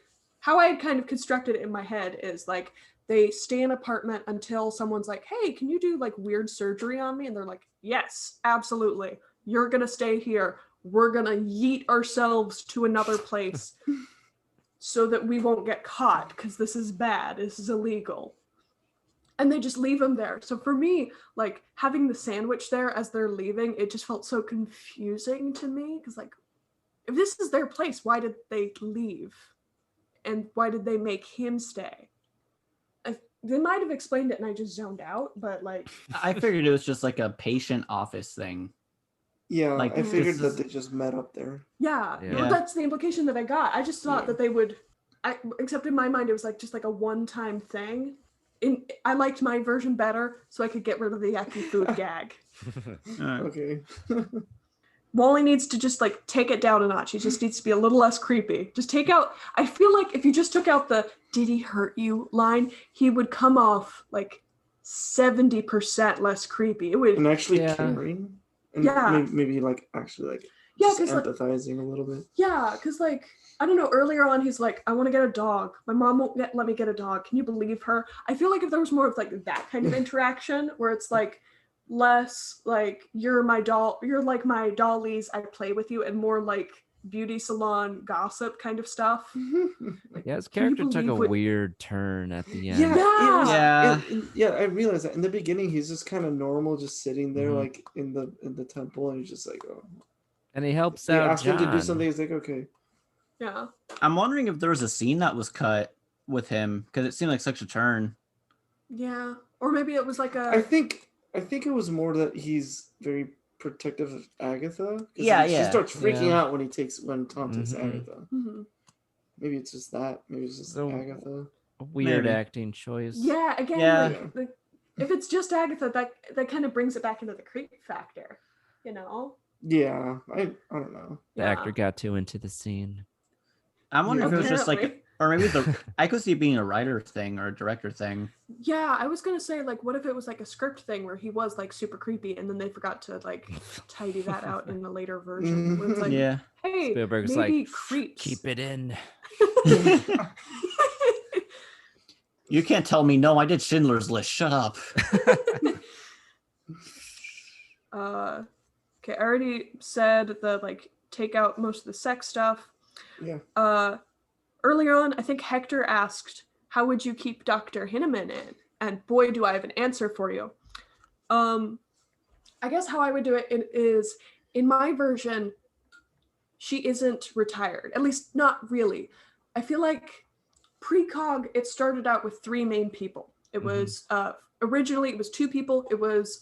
how I had kind of constructed it in my head is like they stay in an apartment until someone's like, hey, can you do like weird surgery on me? And they're like, yes, absolutely. You're going to stay here. We're going to yeet ourselves to another place so that we won't get caught because this is bad. This is illegal. and they just leave him there. So for me, like having the sandwich there as they're leaving, it just felt so confusing to me, because like, if this is their place, why did they leave? And why did they make him stay? They might have explained it and I just zoned out, but like, I figured it was just like a patient office thing. Yeah, Like, I figured this that they just met up there. yeah, Yeah. well, that's the implication that I got. I just thought Yeah. that they would, except in my mind, it was like just like a one-time thing. I liked my version better, so I could get rid of the yucky food gag. Okay. Wally needs to just like take it down a notch. He just needs to be a little less creepy. Just take out, I feel like if you just took out the "did he hurt you" line, he would come off like 70% less creepy. It would, And actually Yeah. caring. And Yeah. maybe like actually like yeah, just because like, empathizing a little bit. yeah, because like, I don't know, earlier on he's like, I want to get a dog. My mom won't let me get a dog. Can you believe her? I feel like if there was more of like that kind of interaction where it's like less like you're my doll, you're like my dollies, I play with you, and more like beauty salon gossip kind of stuff. Yeah, his Can you character took a believe what- weird turn at the end. Yeah, it was, Yeah. yeah. I realized that in the beginning he's just kind of normal, just sitting there Mhm. like in the temple, and he's just like, oh. And he helps They out asked him to do John. something. He's like, okay. Yeah. I'm wondering if there was a scene that was cut with him because it seemed like such a turn. Yeah. Or maybe it was like I think it was more that he's very protective of Agatha. 'Cause Yeah, She yeah. starts freaking Yeah. out when Tom takes Mhm. Agatha. Mhm. Maybe it's just that. Maybe it's just So- Agatha. A weird Maybe. acting choice. Yeah, again, Yeah. like if it's just Agatha, that kind of brings it back into the creep factor, you know? Yeah, I don't know. The Yeah. actor got too into the scene. I'm wondering if it was just like, Apparently. or maybe I could see it being a writer thing or a director thing. Yeah, I was gonna say, like, what if it was like a script thing where he was like super creepy and then they forgot to like tidy that out in the later version where it's like, Yeah. hey, Spielberg's maybe like, creeps. keep it in. You can't tell me no. I did Schindler's List. Shut up. Okay, I already said the like take out most of the sex stuff. Yeah. Earlier on, I think Hector asked, how would you keep Dr. Hinneman in? And boy, do I have an answer for you. I guess how I would do it is, in my version, she isn't retired. At least not really. I feel like precog, it started out with three main people. It was, originally it was two people. It was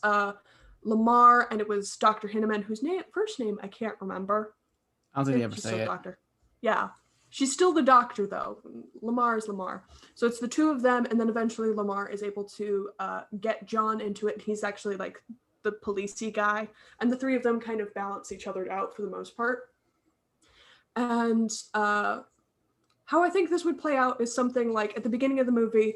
Lamar and it was Dr. Hinneman, whose first name I can't remember. I don't think they ever She's say still it. Doctor. Yeah. She's still the doctor, though. Lamar is Lamar. So it's the two of them, and then eventually Lamar is able to get John into it. He's actually like the policey guy, and the three of them kind of balance each other out for the most part. And how I think this would play out is something like at the beginning of the movie,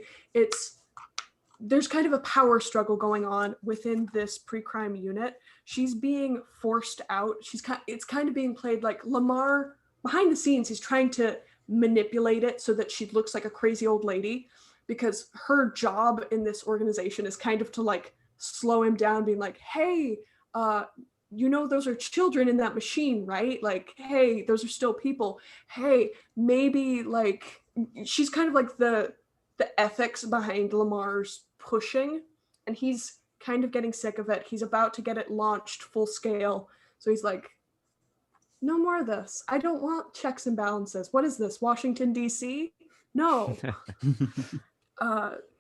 there's kind of a power struggle going on within this pre-crime unit. She's being forced out. It's kind of being played like Lamar. Behind the scenes, he's trying to manipulate it so that she looks like a crazy old lady, because her job in this organization is kind of to like slow him down, being like, hey, you know, those are children in that machine, right? Like, hey, those are still people. Hey, maybe like, she's kind of like the ethics behind Lamar's pushing, and he's kind of getting sick of it. He's about to get it launched full scale. So he's like, no more of this. I don't want checks and balances. What is this, Washington, D.C.? No.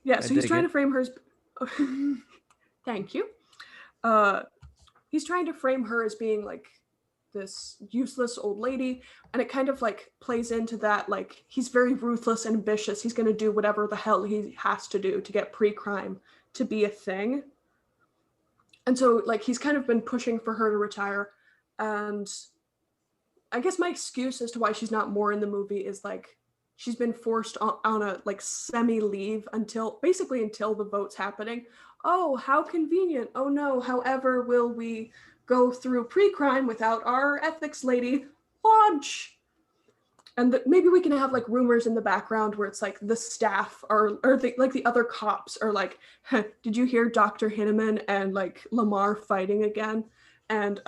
Yeah, so he's trying to frame her as... Thank you. He's trying to frame her as being like this useless old lady, and it kind of like plays into that, like, he's very ruthless and ambitious. He's going to do whatever the hell he has to do to get pre-crime to be a thing. And so like he's kind of been pushing for her to retire, and I guess my excuse as to why she's not more in the movie is like she's been forced on a like semi-leave until the vote's happening. Oh, how convenient. Oh no, however will we go through pre-crime without our ethics lady? Launch! And maybe we can have like rumors in the background where it's like the staff or the other cops are like, did you hear Dr. Hinneman and like Lamar fighting again? And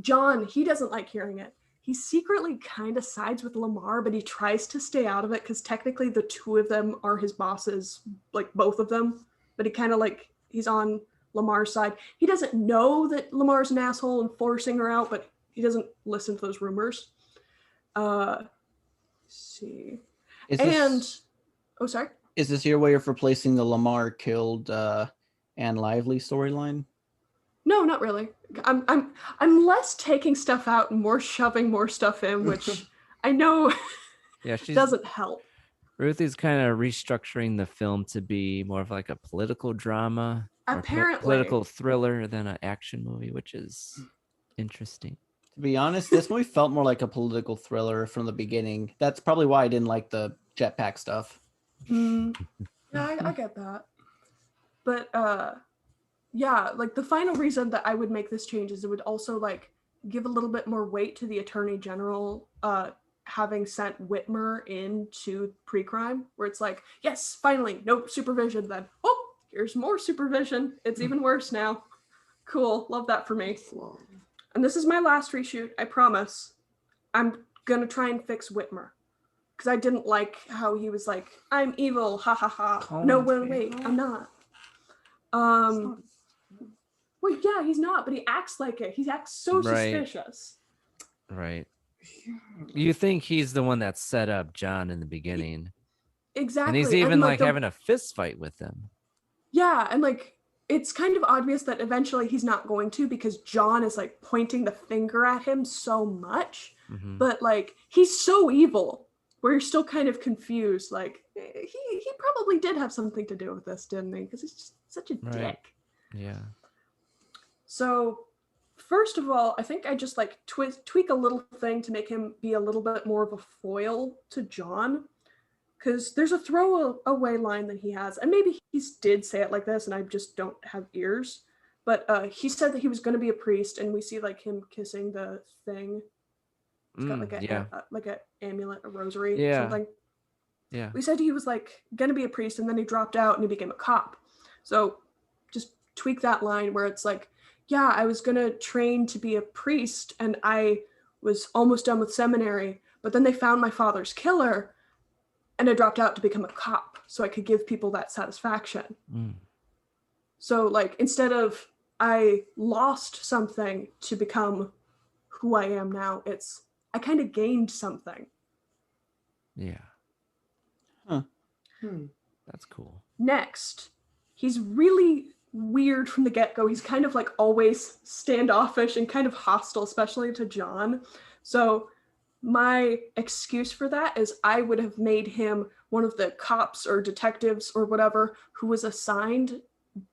John, he doesn't like hearing it. he secretly kind of sides with Lamar, but he tries to stay out of it because technically the two of them are his bosses, like both of them. But he kind of like, he's on Lamar's side. He doesn't know that Lamar's an asshole and forcing her out, but he doesn't listen to those rumors. Let's see. Oh, sorry. Is this your way of replacing the Lamar killed Anne Lively storyline? No, not really. I'm less taking stuff out and more shoving more stuff in, which I know doesn't help. Ruthie's kind of restructuring the film to be more of like a political drama, Apparently, political thriller than an action movie, which is interesting. To be honest, this movie felt more like a political thriller from the beginning. That's probably why I didn't like the jetpack stuff. Yeah, I get that. But yeah, like the final reason that I would make this change is it would also like give a little bit more weight to the Attorney General having sent Whitmer into pre-crime, where it's like, yes, finally, no supervision, then oh, here's more supervision. It's even worse now. Cool, love that for me. And this is my last reshoot, I promise. I'm gonna try and fix Whitmer. Because I didn't like how he was like, I'm evil, ha ha ha. No, wait, I'm not. Well, yeah, he's not, but he acts like it. He acts so suspicious. Right. You think he's the one that set up John in the beginning. Exactly. And he's even like having a fist fight with him. Yeah, and like it's kind of obvious that eventually he's not going to because John is like pointing the finger at him so much. Mm-hmm. But like he's so evil where you're still kind of confused. Like he probably did have something to do with this, didn't he? Because he's just such a dick. Yeah. So first of all, I think I just like tweak a little thing to make him be a little bit more of a foil to John. Because there's a throwaway line that he has, and maybe he did say it like this, and I just don't have ears. But he said that he was going to be a priest, and we see like him kissing the thing. It's got like a amulet, a rosary, something. Yeah. We said he was like going to be a priest, and then he dropped out and he became a cop. So just tweak that line where it's like, yeah, I was going to train to be a priest, and I was almost done with seminary, but then they found my father's killer. And I dropped out to become a cop so I could give people that satisfaction. So like, instead of I lost something to become who I am now, it's I kind of gained something. Yeah. Huh. That's cool. Next, he's really weird from the get-go. He's kind of like always standoffish and kind of hostile, especially to John. So my excuse for that is I would have made him one of the cops or detectives or whatever who was assigned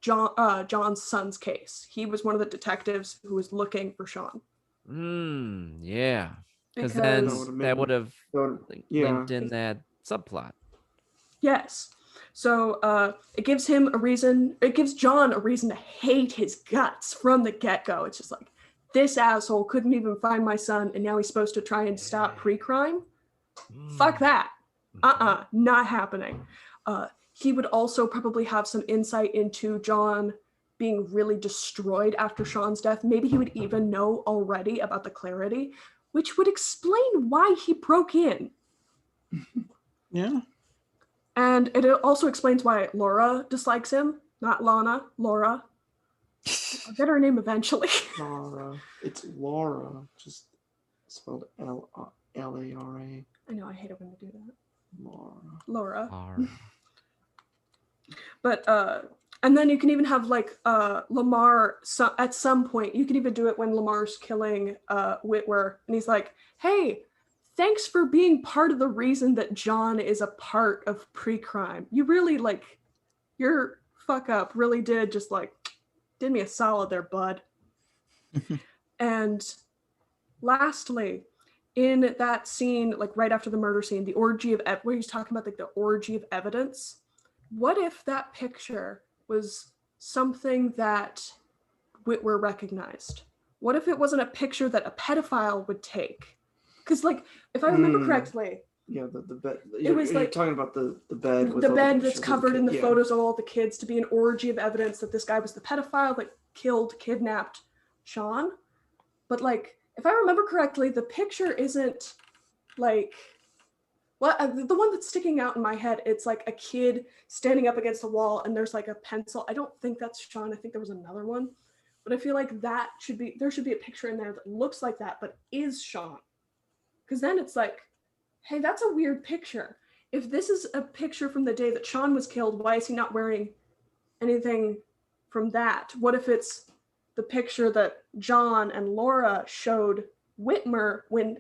John's son's case. He was one of the detectives who was looking for Sean. Yeah. Because then that would have linked in Yeah. that subplot. Yes. So it gives him a reason, it gives John a reason to hate his guts from the get-go. It's just like, this asshole couldn't even find my son, and now he's supposed to try and stop pre-crime? Fuck that. Not happening. He would also probably have some insight into John being really destroyed after Sean's death. Maybe he would even know already about the clarity, which would explain why he broke in. Yeah. And it also explains why Laura dislikes him. Not Lana, Laura. I'll get her name eventually. Laura. It's Laura, just spelled L-A-R-A. I know, I hate it when they do that. Laura. Laura. But and then you can even have like Lamar at some point. You can even do it when Lamar's killing Whitwer, and he's like, "Hey, thanks for being part of the reason that John is a part of pre-crime. You really like your fuck up really did just like did me a solid there, bud." And lastly, in that scene, like right after the murder scene, the orgy of where he's talking about like the orgy of evidence. What if that picture was something that Whitwer recognized? What if it wasn't a picture that a pedophile would take? Because like, if I remember correctly, yeah, the bed. It was you're like talking about the bed. With the all bed pictures that's of covered in the kid. photos of all the kids to be an orgy of evidence that this guy was the pedophile that kidnapped Sean. But like, if I remember correctly, the picture isn't like the one that's sticking out in my head. It's like a kid standing up against the wall, and there's like a pencil. I don't think that's Sean. I think there was another one, but I feel like there should be a picture in there that looks like that, but is Sean. Because then it's like, hey, that's a weird picture. If this is a picture from the day that Sean was killed, why is he not wearing anything from that? What if it's the picture that John and Laura showed Whitmer when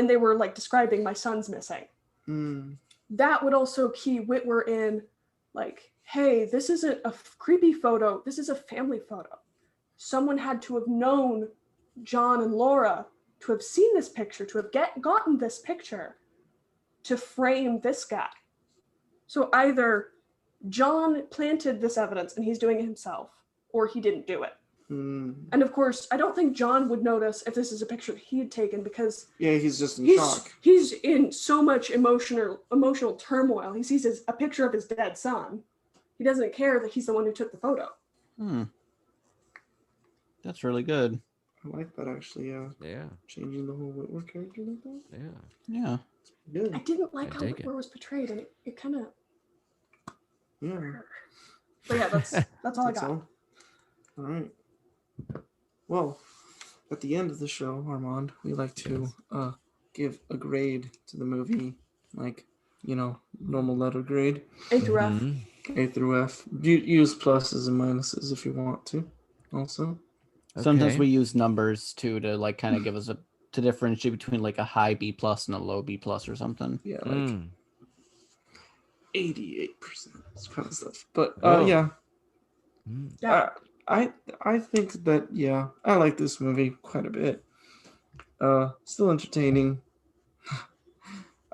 they were like describing my son's missing? That would also key Whitmer in like, hey, this isn't a creepy photo. This is a family photo. Someone had to have known John and Laura to have seen this picture, to have gotten this picture to frame this guy. So either John planted this evidence and he's doing it himself, or he didn't do it. And of course, I don't think John would notice if this is a picture he had taken because he's just in shock. He's in so much emotional turmoil. He sees a picture of his dead son. He doesn't care that he's the one who took the photo. That's really good. I like that actually. Yeah. Changing the whole Whitwer character like that. Yeah. Good. I didn't like how dig Whitmer was portrayed, and it kind of. Yeah. But yeah, that's all I got. All right. Well, at the end of the show, Armand, we like to give a grade to the movie, like, normal letter grade. A through F. A through F. Use pluses and minuses if you want to. Also. Sometimes Okay. we use numbers too to like kind of give us to differentiate between like a high B+ and a low B+ or something. Yeah, like 88% kind of stuff. But Yeah. I think that I like this movie quite a bit. Still entertaining.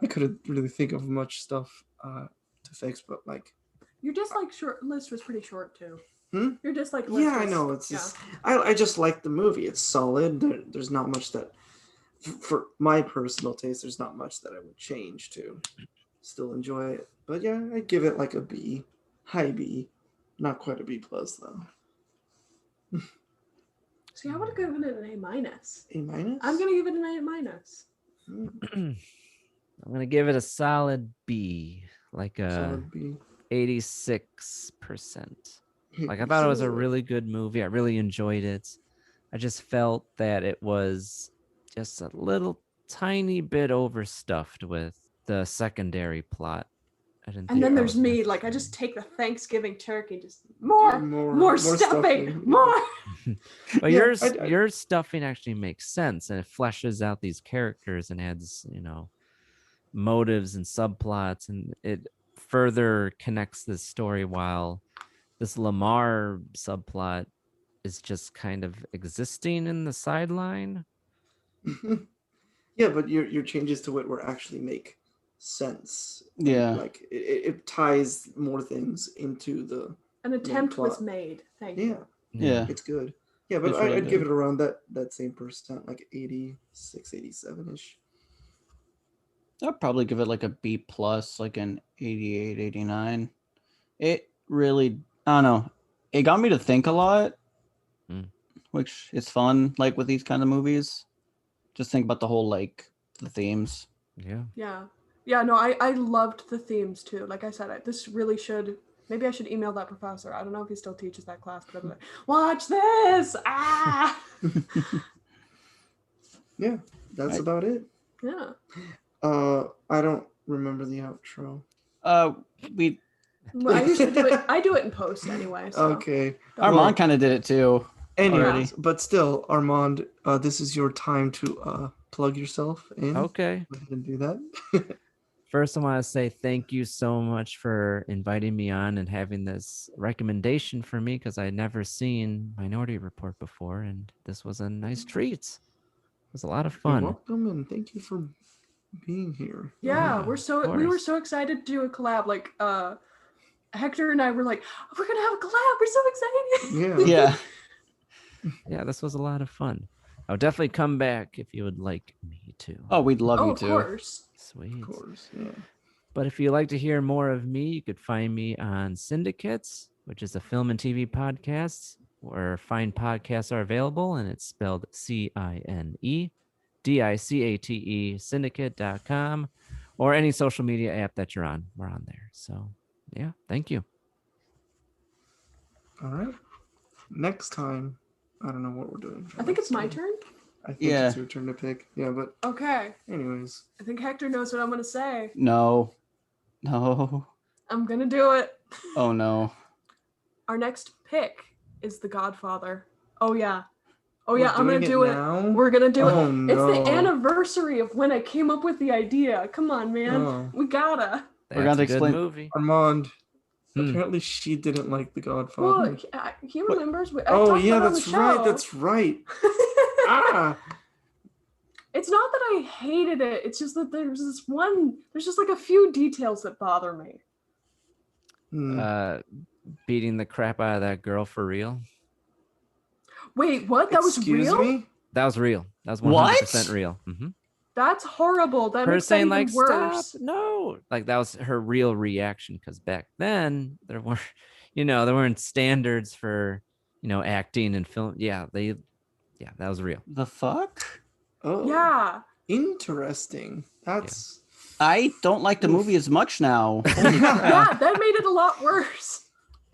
I couldn't really think of much stuff to fix, but like Your dislike list was pretty short too. Your dislike list. Yeah, I know. It's just I just like the movie. It's solid. There's not much that, for my personal taste, there's not much that I would change to still enjoy it. But yeah, I'd give it like a B, high B, not quite a B+ though. See, I would have given it an A-. A minus? I'm gonna give it an A-. I'm gonna give it a solid B, like a Solid B. 86%. Like I thought it was a really good movie. I really enjoyed it. I just felt that it was just a little tiny bit overstuffed with the secondary plot. And then there's me, like I just take the Thanksgiving turkey, just more stuffing, more. But Yeah, your stuffing actually makes sense, and it fleshes out these characters and adds, motives and subplots, and it further connects this story, while this Lamar subplot is just kind of existing in the sideline. Yeah, but your changes to it actually make sense. Yeah. Like it ties more things into the An attempt plot. was made. Thank Yeah. you. Yeah. It's good. Yeah, but It's really I'd give good. it around that same percent, like 86, 87-ish. I'd probably give it like a B+, like an 88, 89. It really, I don't know. It got me to think a lot, which is fun, like with these kind of movies. Just think about the whole, like, the themes. Yeah. Yeah, no, I loved the themes too. Like I said, this really should, maybe I should email that professor. I don't know if he still teaches that class, but I'm like, watch this! Ah! Yeah, that's about it. Yeah. I don't remember the outro. Well, I usually do it. I do it in post anyway. So. Okay. Armand kind of did it too. Anyways, but still, Armand, this is your time to plug yourself in. Okay. Go ahead and do that. First, I want to say thank you so much for inviting me on and having this recommendation for me, because I had never seen Minority Report before, and this was a nice treat. It was a lot of fun. You're welcome, and thank you for being here. Yeah, we were course. so excited to do a collab. Like Hector and I were like, we're gonna have a collab. We're so excited. Yeah. Yeah. Yeah, this was a lot of fun. I'll definitely come back if you would like me to. Oh, we'd love you of to. course. Sweet. Of course. Yeah. But if you'd like to hear more of me, you could find me on Cinedicate, which is a film and TV podcast where fine podcasts are available, and it's spelled CINEDICATE, syndicate.com, or any social media app that you're on. We're on there. So, yeah, thank you. All right. Next time, I don't know what we're doing. I think it's my turn. I think Yeah. it's your turn to pick. Yeah, but Okay. anyways. I think Hector knows what I'm gonna say. No. I'm gonna do it. Oh no. Our next pick is The Godfather. Oh yeah. Oh We're yeah, I'm gonna doing do it. now? We're gonna do Oh, it. no. It's the anniversary of when I came up with the idea. Come on, man. Oh. We gotta. We're That's gonna a good explain- movie. Armand. Hmm. Apparently she didn't like The Godfather. Well, he remembers. I Oh talked yeah, about it on the that's right. show. That's right. Ah. It's not that I hated it. It's just that there's just like a few details that bother me. Hmm. Beating the crap out of that girl for real. Wait, what? That was Excuse real? me? That was real. That was What? 100% real. Mm-hmm. That's horrible. That Her makes that saying even like, worse. "Stop, no!" Like that was her real reaction. Because back then there weren't, there weren't standards for, acting and film. Yeah, that was real. The fuck? Oh. Yeah. Interesting. That's I don't like the Oof. movie as much now. Yeah, that made it a lot worse.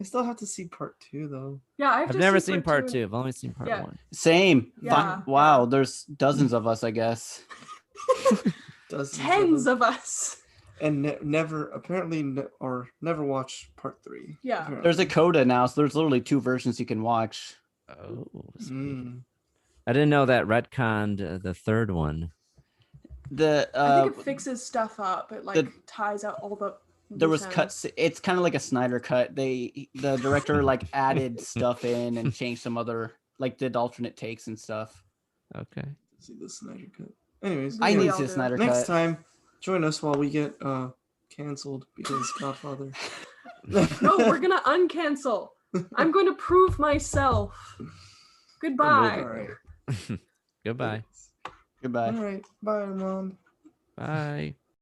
I still have to see part 2 though. Yeah, I've never seen part 2. I've only seen part Yeah. 1. Same. Yeah, Wow, yeah. there's dozens of us, I guess. Dozens Tens them. of us. And never never watch part 3. Yeah. apparently. There's a coda now, so there's literally 2 versions you can watch. Oh, Mm. I didn't know that retconned the third one. I think it fixes stuff up. It ties out all the there was loose ends. cuts. It's kind of like a Snyder cut. The director added stuff in and changed some other did alternate takes and stuff. Okay. See the Snyder cut. Anyways, I We need to all see a do. Snyder next cut. time, join us while we get canceled because Godfather. No, we're gonna uncancel. I'm going to prove myself. Goodbye. All right. Goodbye. Goodbye. All right. Bye, Mom. Bye.